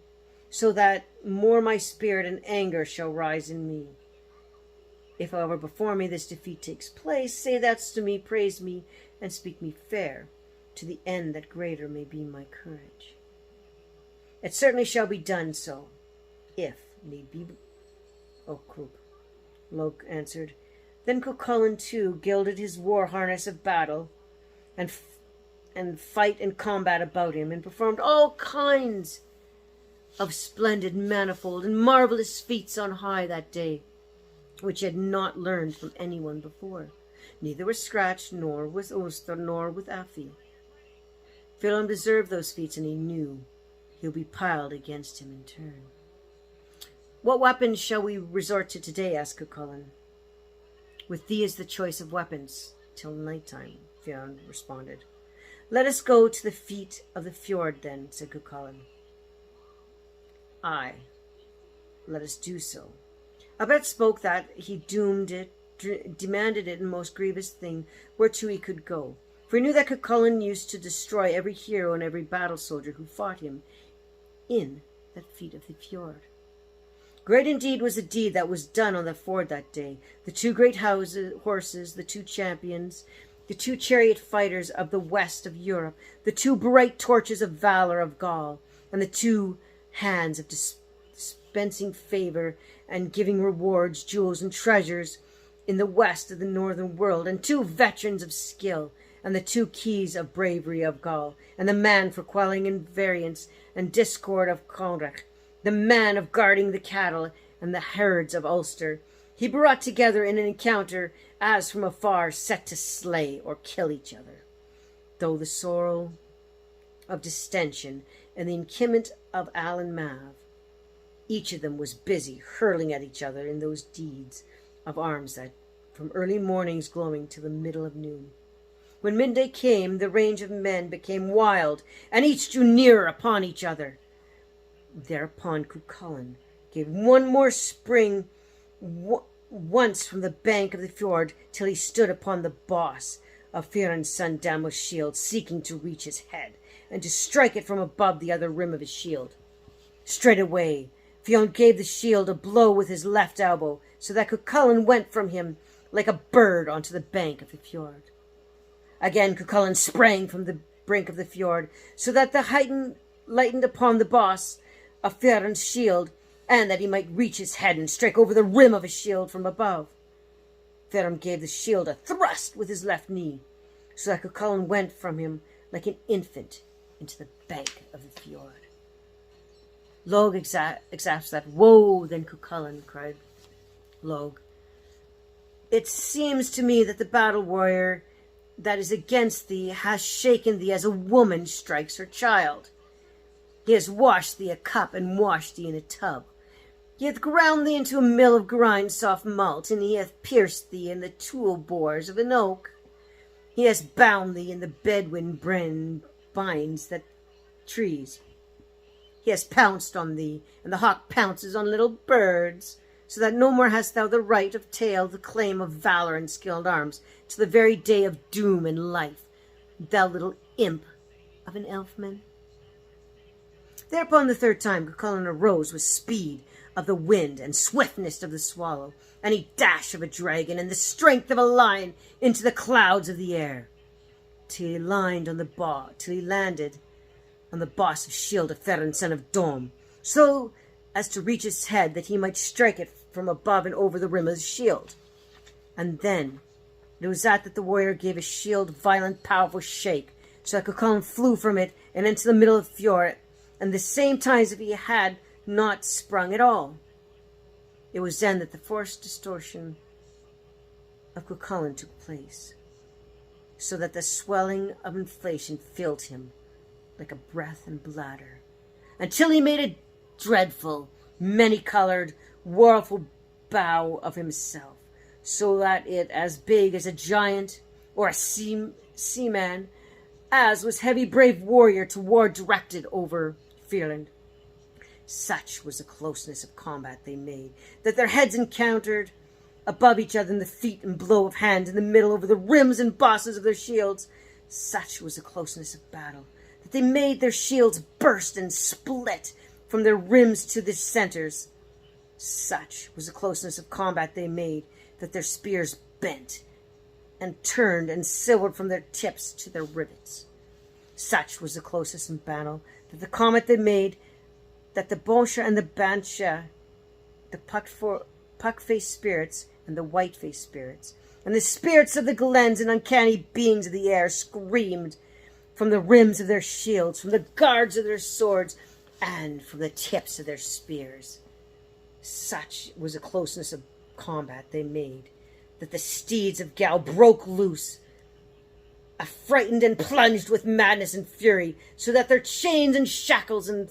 so that more my spirit and anger shall rise in me. If, however, before me this defeat takes place, say that's to me, praise me, and speak me fair, to the end that greater may be my courage. It certainly shall be done so, if need be, O Croup, Log answered. Then Cu Chulainn too gilded his war harness of battle, and fight and combat about him, and performed all kinds of splendid, manifold, and marvellous feats on high that day, which he had not learned from anyone before, neither with Scratch, nor with Oster, nor with Affy. Firmin deserved those feats, and he knew he'll be piled against him in turn. What weapons shall we resort to today? Asked Cu Chulainn. With thee is the choice of weapons till night-time, Firmin responded. Let us go to the feet of the fjord then, said Cu Chulainn. Aye, let us do so. Albert spoke that he demanded it, and most grievous thing whereto he could go. For he knew that Cu Chulainn used to destroy every hero and every battle soldier who fought him in that feat of the fjord. Great indeed was the deed that was done on the ford that day. The 2 great horses, the 2 champions, the 2 chariot fighters of the west of Europe, the 2 bright torches of valor of Gaul, and the 2 hands of dispensing favor and giving rewards, jewels, and treasures in the west of the northern world, and 2 veterans of skill, and the 2 keys of bravery of Gaul, and the man for quelling invariance and discord of Conrach, the man of guarding the cattle and the herds of Ulster, he brought together in an encounter as from afar set to slay or kill each other. Though the sorrow of distension and the enchantment of Alan Mav, each of them was busy hurling at each other in those deeds of arms that from early morning's glowing till the middle of noon. When midday came, the range of men became wild, and each drew nearer upon each other. Thereupon Cu Chulainn gave one more spring once from the bank of the fjord till he stood upon the boss of Firmin's son Damo's shield, seeking to reach his head and to strike it from above the other rim of his shield. Straightway Firmin gave the shield a blow with his left elbow, so that Cu Chulainn went from him like a bird onto the bank of the fjord. Again Cu Chulainn sprang from the brink of the fjord, so that the lightened upon the boss of Firmin's shield, and that he might reach his head and strike over the rim of his shield from above. Firmin gave the shield a thrust with his left knee, so that Cu Chulainn went from him like an infant into the bank of the fjord. Log exacts that. Woe, then Cu Chulainn, cried Log. It seems to me that the battle warrior that is against thee has shaken thee as a woman strikes her child. He has washed thee a cup and washed thee in a tub. He hath ground thee into a mill of grind soft malt, and he hath pierced thee in the tool bores of an oak. He has bound thee in the bedwind binds that trees. He has pounced on thee, and the hawk pounces on little birds, so that no more hast thou the right of tale, the claim of valor and skilled arms, to the very day of doom and life, thou little imp of an elfman. Thereupon the third time Cu Chulainn arose with speed of the wind and swiftness of the swallow, and a dash of a dragon and the strength of a lion into the clouds of the air, till he landed on the boss of shield of Ferran, son of Dom, so as to reach his head, that he might strike it from above and over the rim of the shield. And then it was that the warrior gave his shield a violent, powerful shake, so that Cu Chulainn flew from it and into the middle of the fjord, and the same time as if he had not sprung at all. It was then that the forced distortion of Cu Chulainn took place, so that the swelling of inflation filled him like a breath and bladder, until he made a dreadful, many-colored, whirlful bow of himself, so that it as big as a giant or a seaman, as was heavy brave warrior toward directed over Firland. Such was the closeness of combat they made, that their heads encountered above each other in the feet and blow of hand in the middle over the rims and bosses of their shields. Such was the closeness of battle, that they made their shields burst and split from their rims to their centers. Such was the closeness of combat they made, that their spears bent and turned and silvered from their tips to their rivets. Such was the closeness in battle, that the combat they made, that the Bonsha and the Bansha, the puck-faced spirits and the white-faced spirits, and the spirits of the glens and uncanny beings of the air screamed from the rims of their shields, from the guards of their swords, and from the tips of their spears. Such was the closeness of combat they made, that the steeds of Gal broke loose, affrighted and plunged with madness and fury, so that their chains and shackles and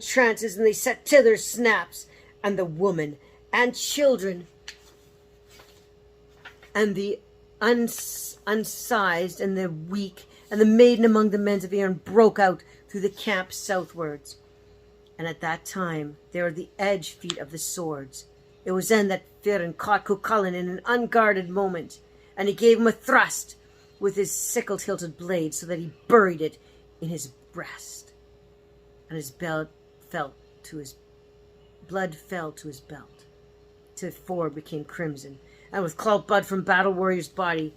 trances, and they set to their snaps, and the woman and children and the unsized and the weak and the maiden among the men of Erin broke out through the camp southwards. And at that time they were the edge feet of the swords. It was then that Firland caught Cu Chulainn in an unguarded moment, and he gave him a thrust with his sickle-tilted blade, so that he buried it in his breast, and his blood fell to his belt, till the ford became crimson, and with cloud blood from battle warrior's body,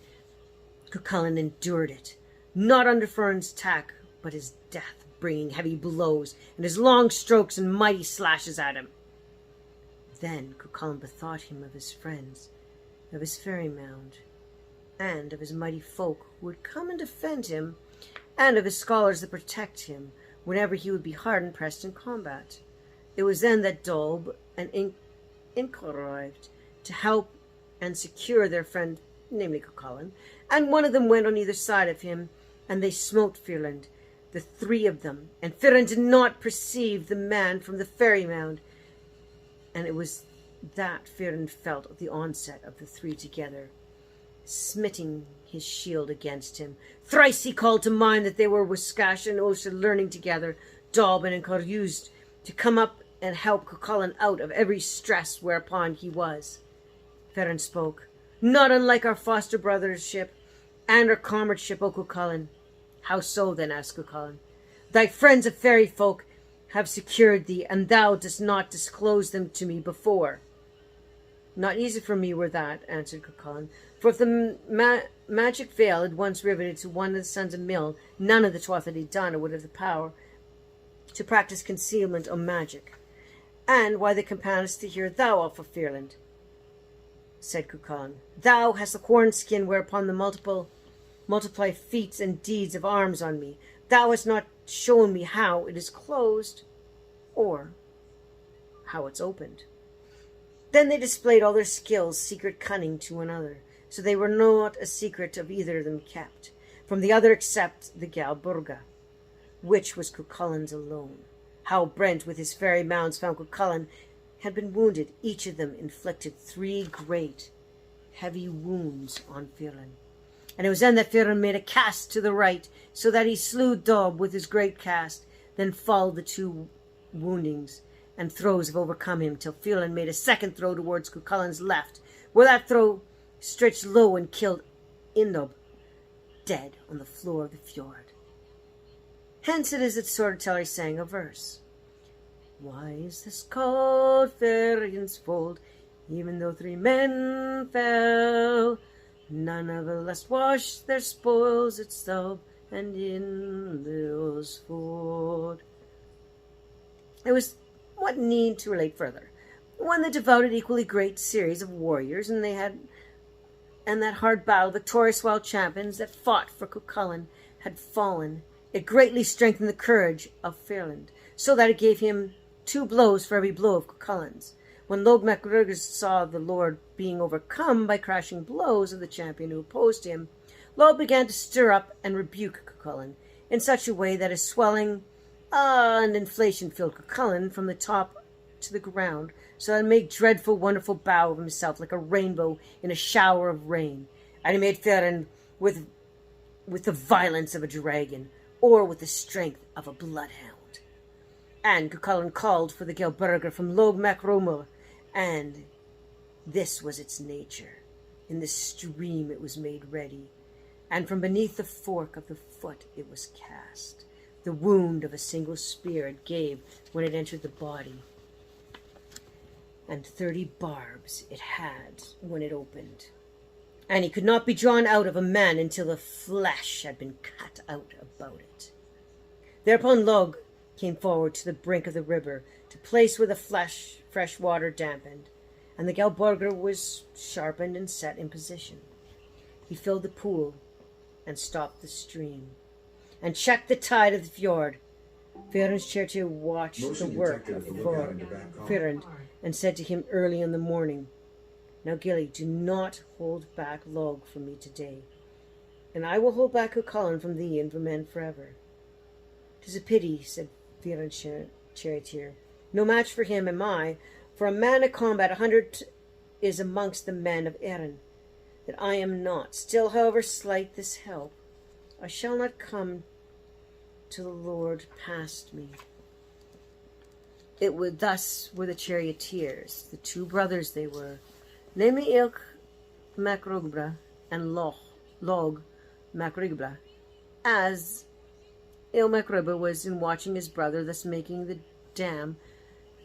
Cu Chulainn endured it, not under Firland's attack, but his death, bringing heavy blows and his long strokes and mighty slashes at him. Then Cu Chulainn bethought him of his friends, of his fairy mound, and of his mighty folk who would come and defend him, and of his scholars that protect him whenever he would be hard and pressed in combat. It was then that Dolb and Inco arrived to help and secure their friend, namely Cu Chulainn, and one of them went on either side of him, and they smote Firland, the three of them, and Firland did not perceive the man from the fairy mound, and it was that Firland felt at the onset of the three together, smitting his shield against him. Thrice he called to mind that they were with Skash and Osha learning together, Dalbin and Cor used to come up and help Cu Chulainn out of every stress whereupon he was. Firland spoke, not unlike our foster brothership and our comradeship, O Cu Chulainn. How so then, asked Cu Chulainn. Thy friends of fairy folk have secured thee, and thou dost not disclose them to me before. Not easy for me were that, answered Cu Chulainn, for if the magic veil had once riveted to one of the sons of Mill, none of the Tuatha Dana would have the power to practice concealment or magic. And why the companionist to hear thou off of Firland, said Cu Chulainn. Thou hast the corn skin whereupon the multiple multiply feats and deeds of arms on me. Thou hast not shown me how it is closed, or how it's opened. Then they displayed all their skills, secret cunning to one another, so they were not a secret of either of them kept, from the other except the Galburga, which was Cu Chulainn's alone. How Brent with his fairy mounds found Cu Chulainn had been wounded, each of them inflicted 3 great, heavy wounds on Fionn. And it was then that Fionn made a cast to the right, so that he slew Dob with his great cast, then followed the 2 woundings, and throws have overcome him, till Fionn made a second throw towards Cu Chulainn's left, where that throw stretched low and killed Indob, dead on the floor of the fjord. Hence it is that storytellers sang a verse. Why is this called Fion's fold, even though 3 men fell? None of the last washed their spoils at Stub and in the ford. There was what need to relate further. When the devoted equally great series of warriors, and that hard battle, victorious wild champions that fought for Cu Chulainn had fallen, it greatly strengthened the courage of Fionn, so that it gave him 2 blows for every blow of Cu Chulainn's. When Log MacGregor saw the Lord being overcome by crashing blows of the champion who opposed him, Log began to stir up and rebuke Cu Chulainn in such a way that his swelling and inflation filled Cu Chulainn from the top to the ground, so that it made dreadful, wonderful bow of himself like a rainbow in a shower of rain. And he made Fionn with the violence of a dragon, or with the strength of a bloodhound. And Cu Chulainn called for the Galburger from Log MacRomur, and this was its nature. In the stream it was made ready, and from beneath the fork of the foot it was cast. The wound of a single spear it gave when it entered the body, and 30 barbs it had when it opened. And he could not be drawn out of a man until the flesh had been cut out about it. Thereupon Log came forward to the brink of the river, to place where the fresh water dampened, and the Galburger was sharpened and set in position. He filled the pool, and stopped the stream, and checked the tide of the fjord. Fion's charioteer watched the work of Fionn, and said to him early in the morning, Now, Gilly, do not hold back Log from me today, and I will hold back Cu Chulainn from thee and from men forever. 'Tis a pity, said Fion's charioteer. No match for him am I, for a man of combat 100 is amongst the men of Erin, that I am not. Still, however slight this help, I shall not come till the Lord past me. It would thus were the charioteers, the 2 brothers they were, namely Ilk MacRogbra and Log MacRogbra, as Il MacRogbra was in watching his brother thus making the dam,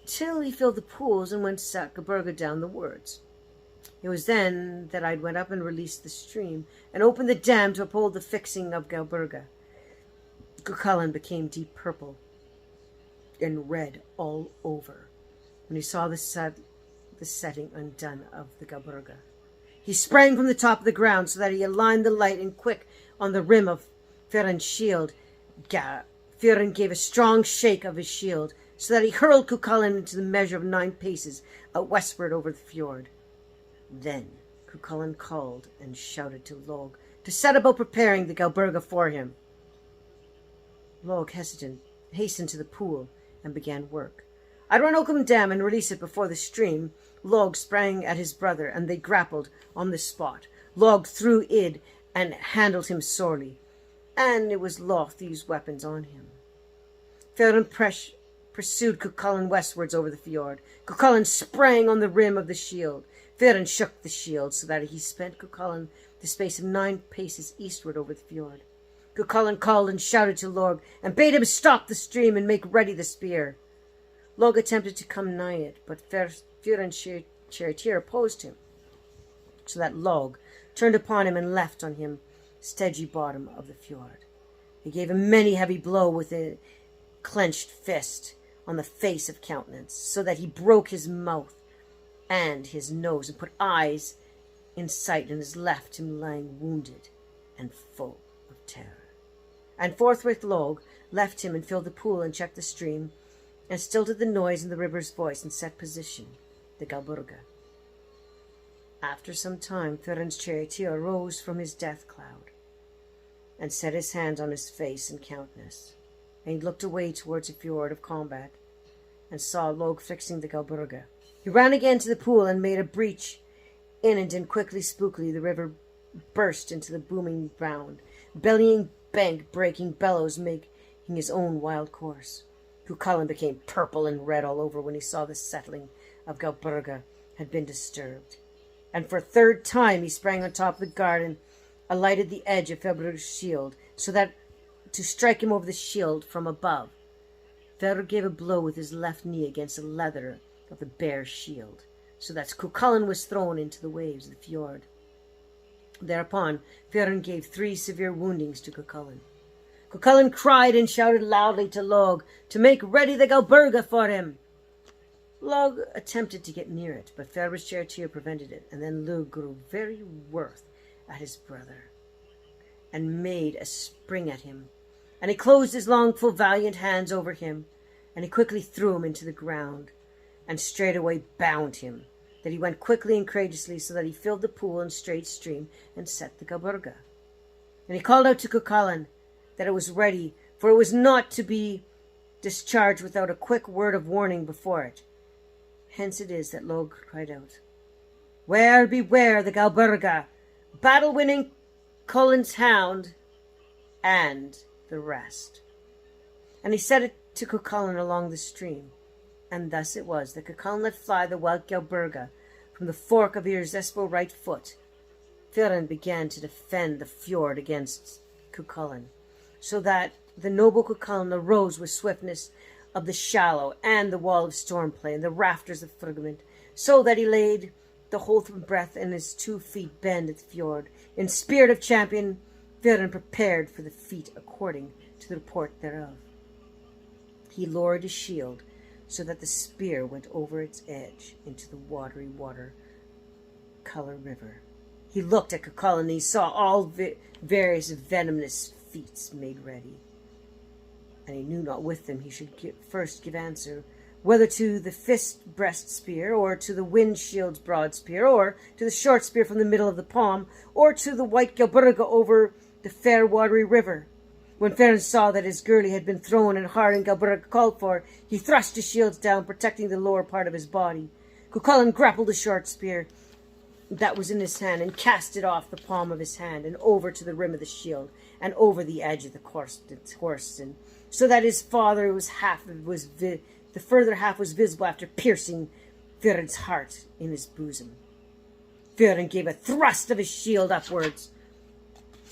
till he filled the pools and went Galburga down the wards. It was then that I went up and released the stream, and opened the dam to uphold the fixing of Galburga. Cu Chulainn became deep purple and red all over when he saw the setting undone of the Galburga. He sprang from the top of the ground, so that he aligned the light and quick on the rim of Fion's shield. Fionn gave a strong shake of his shield, so that he hurled Cu Chulainn into the measure of 9 paces out westward over the fjord. Then Cu Chulainn called and shouted to Log to set about preparing the Galburga for him. Log hastened to the pool and began work. I'd run Oakham Dam and release it before the stream. Log sprang at his brother, and they grappled on the spot. Log threw id and handled him sorely, and it was loth to use weapons on him. Fionn pursued Cu Chulainn westwards over the fjord. Cu Chulainn sprang on the rim of the shield. Fionn shook the shield, so that he spent Cu Chulainn the space of 9 paces eastward over the fjord. Cu Chulainn called and shouted to Log, and bade him stop the stream and make ready the spear. Log attempted to come nigh it, but Fion's charioteer opposed him, so that Log turned upon him and left on him steady bottom of the fjord. He gave him many heavy blow with a clenched fist on the face of countenance, so that he broke his mouth and his nose, and put eyes in sight, and his left him lying wounded, and full of terror. And forthwith Log left him and filled the pool and checked the stream, and stilled the noise in the river's voice and set position, the Galburga. After some time, Thurin's charioteer rose from his death cloud, and set his hands on his face and countenance, and he looked away towards the fjord of combat, and saw Log fixing the Galburga. He ran again to the pool and made a breach in it, and quickly, spookily, the river burst into the booming ground, bellying bank, breaking bellows, making his own wild course. Cu Chulainn became purple and red all over when he saw the settling of Galburga had been disturbed. And for a third time he sprang on top of the guard and alighted the edge of Februg's shield, so that to strike him over the shield from above. Februg gave a blow with his left knee against the leather of the bear's shield, so that Cu Chulainn was thrown into the waves of the fjord. Thereupon Feron gave 3 severe woundings to Cu Chulainn. Cu Chulainn cried and shouted loudly to Log to make ready the Galburga for him. Log attempted to get near it, but Februg's charioteer prevented it, and then Lug grew very wroth at his brother, and made a spring at him. And he closed his long, full, valiant hands over him, and he quickly threw him into the ground, and straightway bound him, that he went quickly and courageously, so that he filled the pool and straight stream, and set the Galburga. And he called out to Cu Chulainn that it was ready, for it was not to be discharged without a quick word of warning before it. Hence it is that Log cried out, "Ware, beware the Galburga, battle-winning Chulainn's hound," and the rest. And he said it to Cu Chulainn along the stream. And thus it was that Cu Chulainn let fly the wild Galburga from the fork of his irresistible right foot. Feron began to defend the fjord against Cu Chulainn, so that the noble Cu Chulainn arose with swiftness of the shallow and the wall of Stormplay and the rafters of Frugament, so that he laid the whole breath and his 2 feet bend at the fjord. In spirit of champion, Feron prepared for the feat according to the report thereof. He lowered his shield, so that the spear went over its edge into the watery water-color river. He looked at Cu Chulainn, and he saw all various venomous feats made ready. And he knew not with them he should first give answer, whether to the fist-breast spear, or to the wind-shield's broad spear, or to the short spear from the middle of the palm, or to the white Galburga over the fair watery river. When Feron saw that his girdle had been thrown and hard and Galburga called for, he thrust his shields down, protecting the lower part of his body. Cu Chulainn grappled the short spear that was in his hand, and cast it off the palm of his hand, and over to the rim of the shield, and over the edge of the horse, and so that his father the further half was visible after piercing Feron's heart in his bosom. Feron gave a thrust of his shield upwards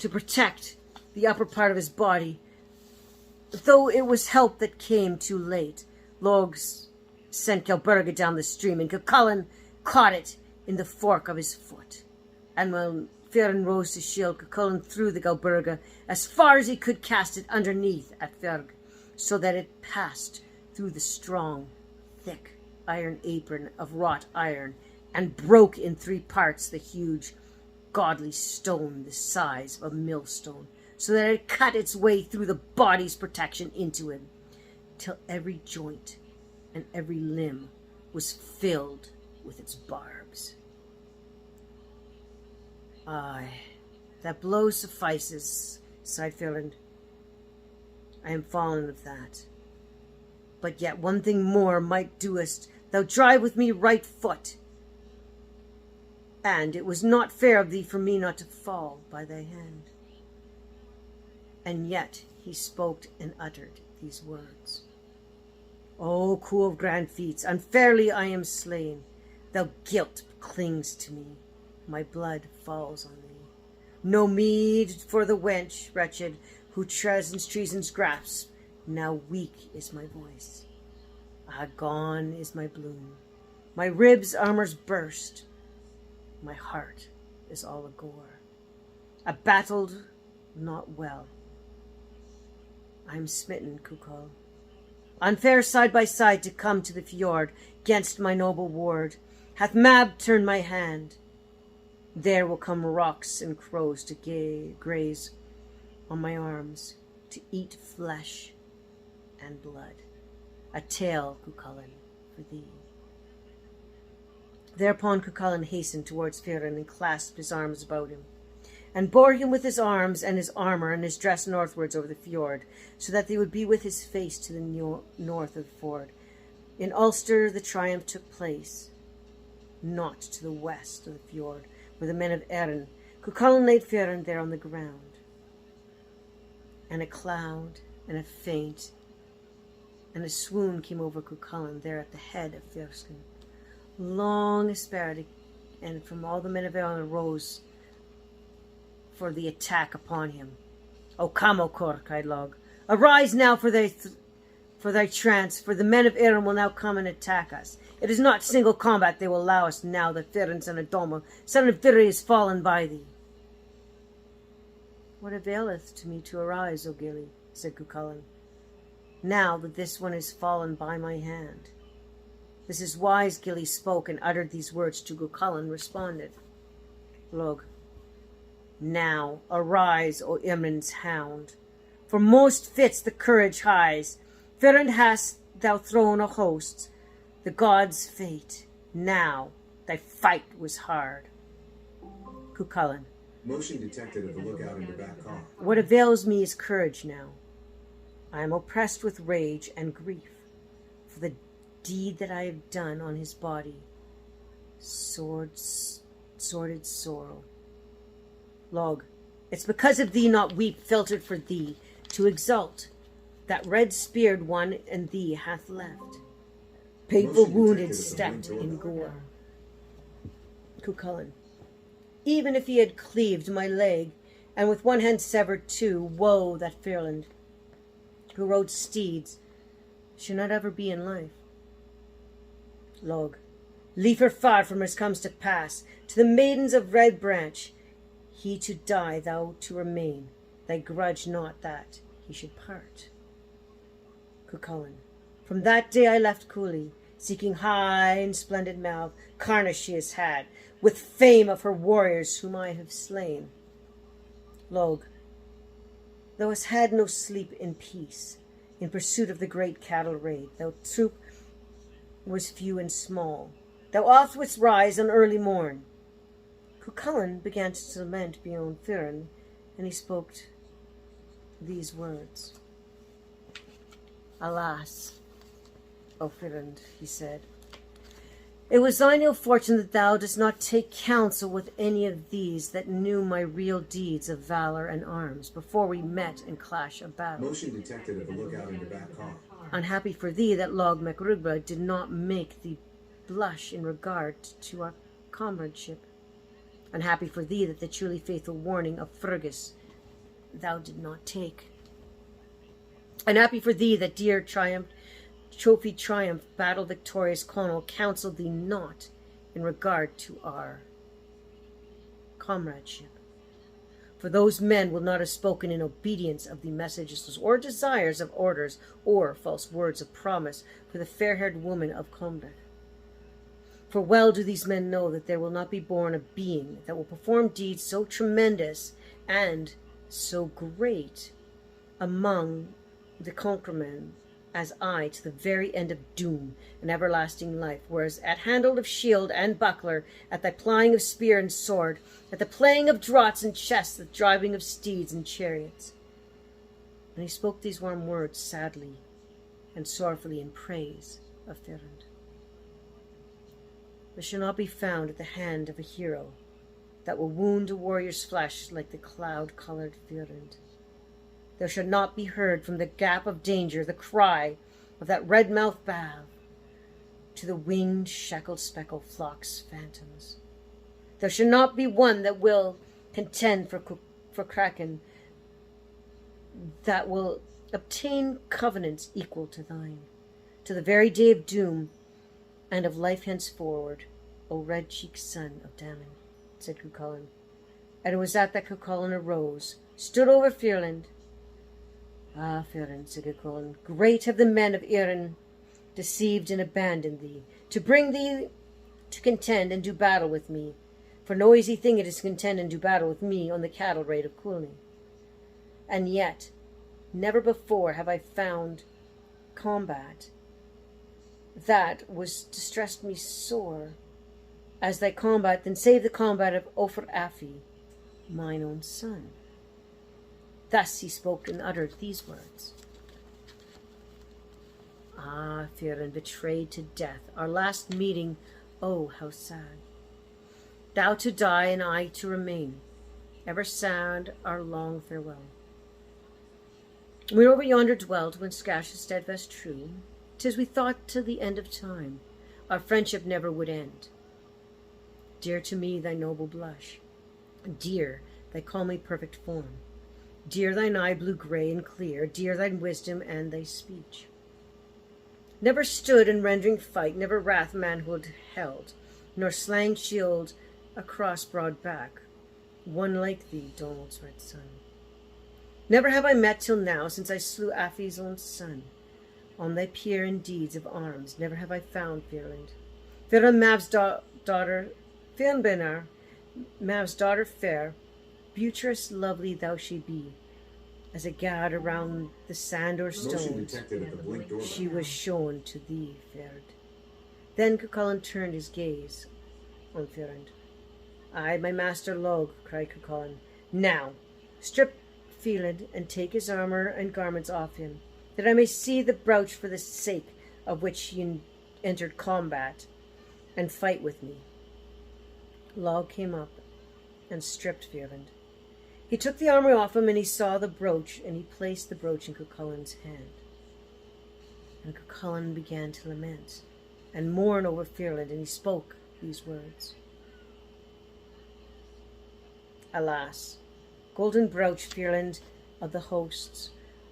to protect the upper part of his body. Though it was help that came too late, Logs sent Galburga down the stream, and Cu Chulainn caught it in the fork of his foot. And when Feron rose to shield, Cu Chulainn threw the Galburga as far as he could cast it underneath at Feron, so that it passed through the strong, thick iron apron of wrought iron, and broke in 3 parts the huge, godly stone the size of a millstone, so that it cut its way through the body's protection into him, till every joint and every limb was filled with its barbs. Aye, that blow suffices, sighed Feron. I am fallen of that. But yet one thing more might doest thou drive with me right foot. And it was not fair of thee for me not to fall by thy hand. And yet he spoke and uttered these words. O Cu of grand feats, unfairly I am slain. Thou guilt clings to me, my blood falls on thee. No meed for the wench, wretched, who treason's grasp. Now weak is my voice. Ah, gone is my bloom. My ribs' armor's burst. My heart is all agore. I battled not well. I am smitten, Cu Chulainn. Unfair side by side to come to the fjord, 'gainst my noble ward, hath Mab turned my hand. There will come rocks and crows to graze on my arms, to eat flesh and blood. A tale, Cu Chulainn, for thee. Thereupon Cu Chulainn hastened towards Fionn and clasped his arms about him, and bore him with his arms and his armour and his dress northwards over the fjord, so that they would be with his face to the north of the ford. In Ulster the triumph took place, not to the west of the fjord, where the men of Erin. Cu Chulainn laid Fionn there on the ground, and a cloud and a faint and a swoon came over Cu Chulainn there at the head of Fionn. Long asparatic, and from all the men of Erin arose for the attack upon him. O come, O Cor, cried Log, arise now for thy trance, for the men of Erin will now come and attack us. It is not single combat they will allow us now that Fionn son of Doma, son of Firi, is fallen by thee. What availeth to me to arise, O Gilly, said Cu Chulainn, now that this one is fallen by my hand? This is wise, Gilly spoke and uttered these words to Cu Chulainn, responded. Log, now arise, O Imran's hound, for most fits the courage highs. Fionn hast thou thrown a host, the gods' fate. Now thy fight was hard. Cu Chulainn, Motion detected at the lookout in the back car. what avails me is courage now. I am oppressed with rage and grief for the deed that I have done on his body. Sordid sorrow. Log, it's because of thee not weep filtered for thee, to exult, that red-speared one and thee hath left. Painful wounded stepped in gore. Cu Chulainn, even if he had cleaved my leg, and with one hand severed two, woe that Fionn, who rode steeds, should not ever be in life. Log, liefer far from as comes to pass, to the maidens of Red Branch, he to die, thou to remain, thy grudge not that he should part. Cu Chulainn, from that day I left Cooley, seeking high and splendid Malv, carnage she has had, with fame of her warriors whom I have slain. Log, thou hast had no sleep in peace, in pursuit of the great cattle raid. Thou troop was few and small. Thou oft wouldst rise on early morn. Cu Chulainn began to lament beyond Fionn, and he spoke these words. Alas, O Fionn, he said, it was thine ill fortune that thou didst not take counsel with any of these that knew my real deeds of valor and arms before we met in clash of battle. Motion detected at the lookout in the back car. Unhappy for thee that Log MacRugba did not make thee blush in regard to our comradeship. Unhappy for thee that the truly faithful warning of Fergus thou did not take. Unhappy for thee that dear Trophy Triumph, battle victorious Connell counselled thee not in regard to our comradeship. For those men will not have spoken in obedience of the messages or desires of orders or false words of promise for the fair-haired woman of Combrach. For well do these men know that there will not be born a being that will perform deeds so tremendous and so great among the conquermen as I to the very end of doom and everlasting life, whereas at handle of shield and buckler, at the plying of spear and sword, at the playing of draughts and chests, the driving of steeds and chariots. And he spoke these warm words sadly and sorrowfully in praise of Fionn. There shall not be found at the hand of a hero that will wound a warrior's flesh like the cloud-coloured Fionn. There shall not be heard from the gap of danger the cry of that red-mouthed Bav to the winged, shackled, speckled flock's phantoms. There shall not be one that will contend for Kraken, that will obtain covenants equal to thine, to the very day of doom and of life henceforward, O red-cheeked son of Damon, said Cu Chulainn. And it was at that Cu Chulainn arose, stood over Fionn. Ah, Fionn, said Cu Chulainn, great have the men of Erin deceived and abandoned thee, to bring thee to contend and do battle with me. For no easy thing it is to contend and do battle with me on the Cattle Raid of Cooley. And yet, never before have I found combat that was distressed me sore as thy combat, then save the combat of Ofer Afi, mine own son. Thus he spoke and uttered these words. Ah, Fionn, betrayed to death, our last meeting, oh, how sad. Thou to die and I to remain, ever sad our long farewell. We over yonder dwelt when Scash is steadfast true, 'tis we thought till the end of time, our friendship never would end. Dear to me thy noble blush, dear thy calmly perfect form, dear thine eye blue-grey and clear, dear thine wisdom and thy speech. Never stood in rendering fight, never wrath manhood held, nor slang shield across broad back, one like thee, Donald's red son. Never have I met till now, since I slew Afi's own son, on thy peer and deeds of arms, never have I found Fionn. Fionn Mav's daughter, Fionn Benar, Mav's daughter fair, beauteous lovely thou she be, as a gad around the sand or Motion stones, detected at the blink doorbell. she was shown to thee, Ferd. Then Cu Chulainn turned his gaze on Fionn. Aye, my master Log, cried Cu Chulainn. Now, strip Fionn and take his armour and garments off him, that I may see the brooch for the sake of which he entered combat, and fight with me. Log came up and stripped Fionn. He took the armour off him, and he saw the brooch, and he placed the brooch in Cu Chulainn's hand. And Cu Chulainn began to lament and mourn over Fionn, and he spoke these words. Alas, golden brooch, Fionn of the hosts,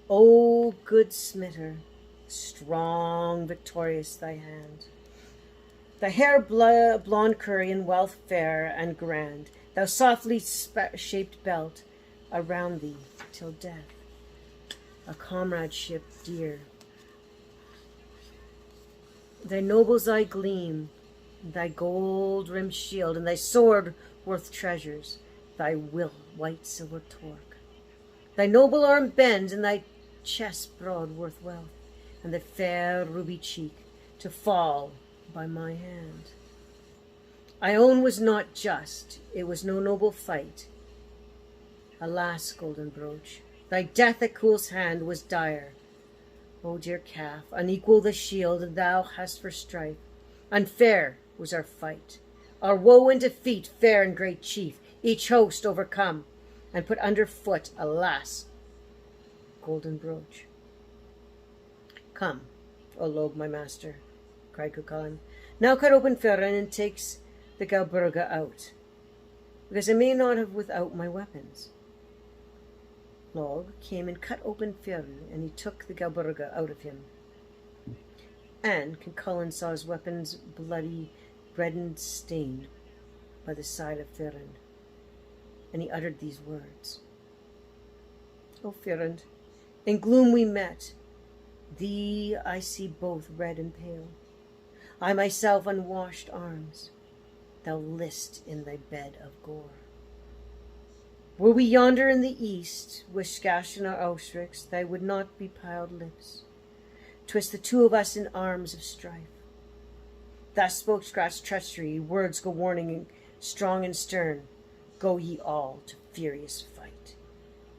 O good smitter, strong, victorious thy hand. Thy hair blonde curry and wealth fair and grand, thou softly shaped belt around thee till death, a comradeship dear. Thy noble's eye gleam, thy gold-rimmed shield, and thy sword worth treasures, thy will white silver torque. Thy noble arm bends, and thy chest broad worth wealth, and the fair ruby cheek to fall by my hand. I own was not just, it was no noble fight. Alas, golden brooch, thy death at Cool's hand was dire. O dear calf, unequal the shield thou hast for strife. Unfair was our fight, our woe and defeat, fair and great chief, each host overcome, and put under foot, alas, golden brooch. Come, O Log, my master, cried Cu Chulainn, now cut open Fionn and takes the Galburga out, because I may not have without my weapons. Log came and cut open Fionn, and he took the Galburga out of him. And Cu Chulainn saw his weapons bloody, red and stained by the side of Fionn, and he uttered these words. O Fionn, in gloom we met, thee I see both red and pale. I myself unwashed arms, thou list in thy bed of gore. Were we yonder in the east, with Scash and our Austrix, thy would not be piled lips. 'Twas the two of us in arms of strife. Thus spoke Scash treachery, words go warning, strong and stern. Go ye all to furious fight.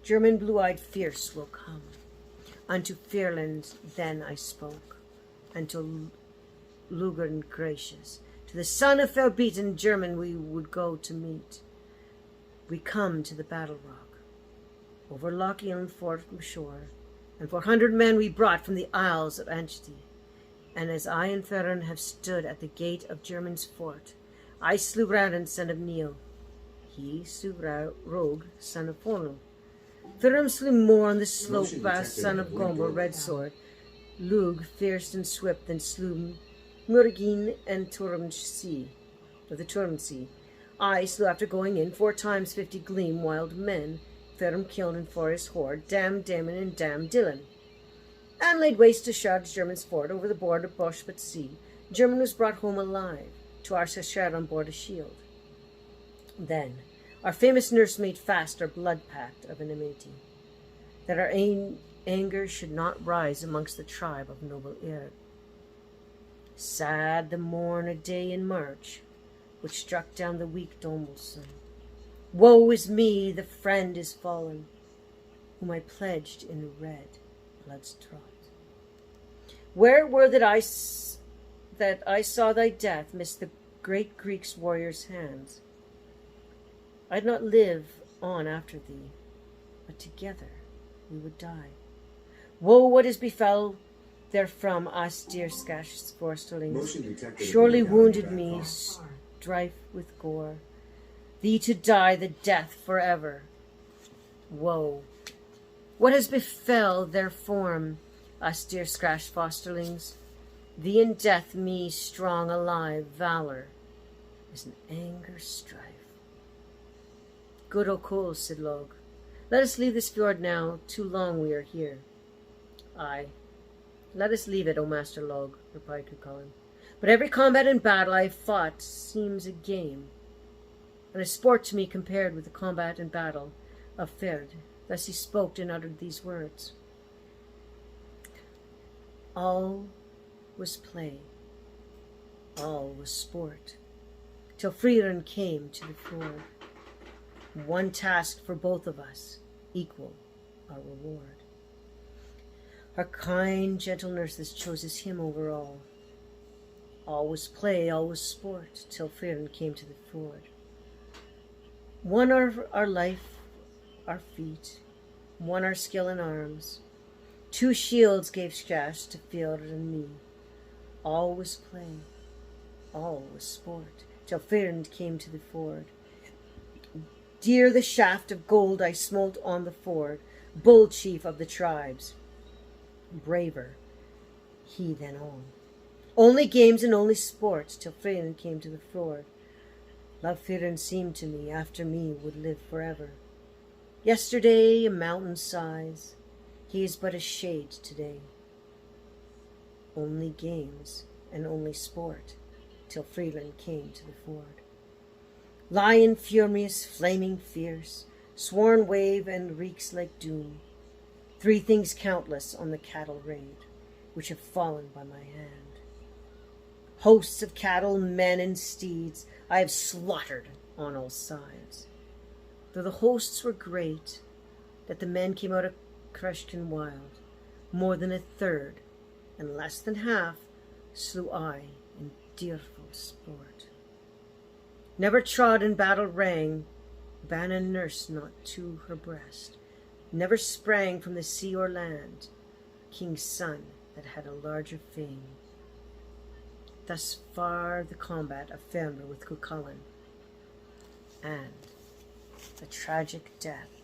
German blue-eyed fierce will come. Unto Fionn then I spoke, unto Lugern gracious. To the son of fell-beaten German we would go to meet. We come to the battle rock, over Loch Elan fort shore, and 400 men we brought from the Isles of Anchety. And as I and Fionn have stood at the gate of German's fort, I slew Radin, son of Neil. He slew Rogue, son of Fornal. Fionn slew more on the slope, vast son of Gomber, red sword. Lug, fierce and swift, then slew Murgin and Turmsea, of the Turmsea. I slew after going in 4 times 50 gleam wild men, Fionn killed and for his horde, Dam Damon and Dam Dillon. And laid waste to Shard German's fort over the board of Boshput Sea. German was brought home alive, to our Shard on board a shield. Then our famous nurse made fast our blood pact of enmity, that our anger should not rise amongst the tribe of noble Eir. Sad the morn a day in March, which struck down the weak Dombalson. Woe is me, the friend is fallen, whom I pledged in red blood's draught. Where were that I saw thy death miss the great Greek's warrior's hands? I'd not live on after thee, but together we would die. Woe what is befell therefrom us dear Skash's forestlings, Motion detected. surely Look out in wounded back me, car. strife with gore, thee to die the death forever. Woe, what has befell their form, us dear Scratch fosterlings? Thee in death, me strong alive, valor is an anger strife. Good O'Cool, said Log, let us leave this fjord now, too long we are here. Aye, let us leave it, O Master Log, replied Cu Chulainn. But every combat and battle I have fought seems a game, and a sport to me compared with the combat and battle of Ferd. Thus he spoke and uttered these words. All was play, all was sport, till Freeland came to the ford. One task for both of us, equal our reward. Our kind, gentle nurses chose him over all. All was play, all was sport, till Freeland came to the ford. One our life, our feet, one our skill in arms. 2 shields gave Skash to Field and me. All was play, all was sport, till Freeland came to the ford. Dear the shaft of gold I smote on the ford, bull chief of the tribes. Braver he than all. Only games and only sports, till Freeland came to the ford. Love Freeland seemed to me, after me would live forever. Yesterday a mountain size, he is but a shade today. Only games and only sport, till Freeland came to the ford. Lion furious, flaming fierce, sworn wave and reeks like doom. 3 things countless on the cattle raid, which have fallen by my hand. Hosts of cattle, men, and steeds I have slaughtered on all sides. Though the hosts were great, that the men came out of crushed and wild, more than 1/3, and less than half, slew I in dearful sport. Never trod in battle rang, ban and nurse not to her breast. Never sprang from the sea or land, king's son that had a larger fame. Thus far the combat of Fernbur with Cu Chulainn, and the tragic death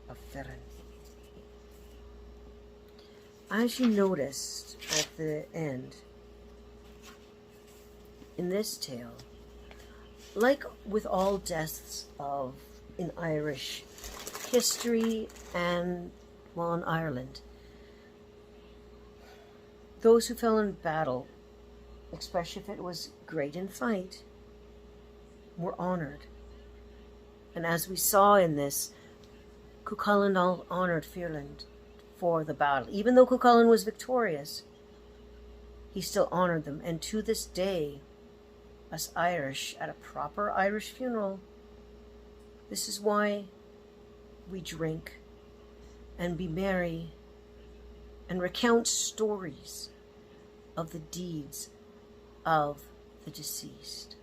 of Ferren. As you noticed at the end, in this tale, like with all deaths in Irish history and in Ireland, those who fell in battle, especially if it was great in fight, were honored. And as we saw in this, Cu Chulainn honored Freeland for the battle. Even though Cu Chulainn was victorious, he still honored them. And to this day, us Irish, at a proper Irish funeral, this is why we drink and be merry and recount stories of the deeds of the deceased.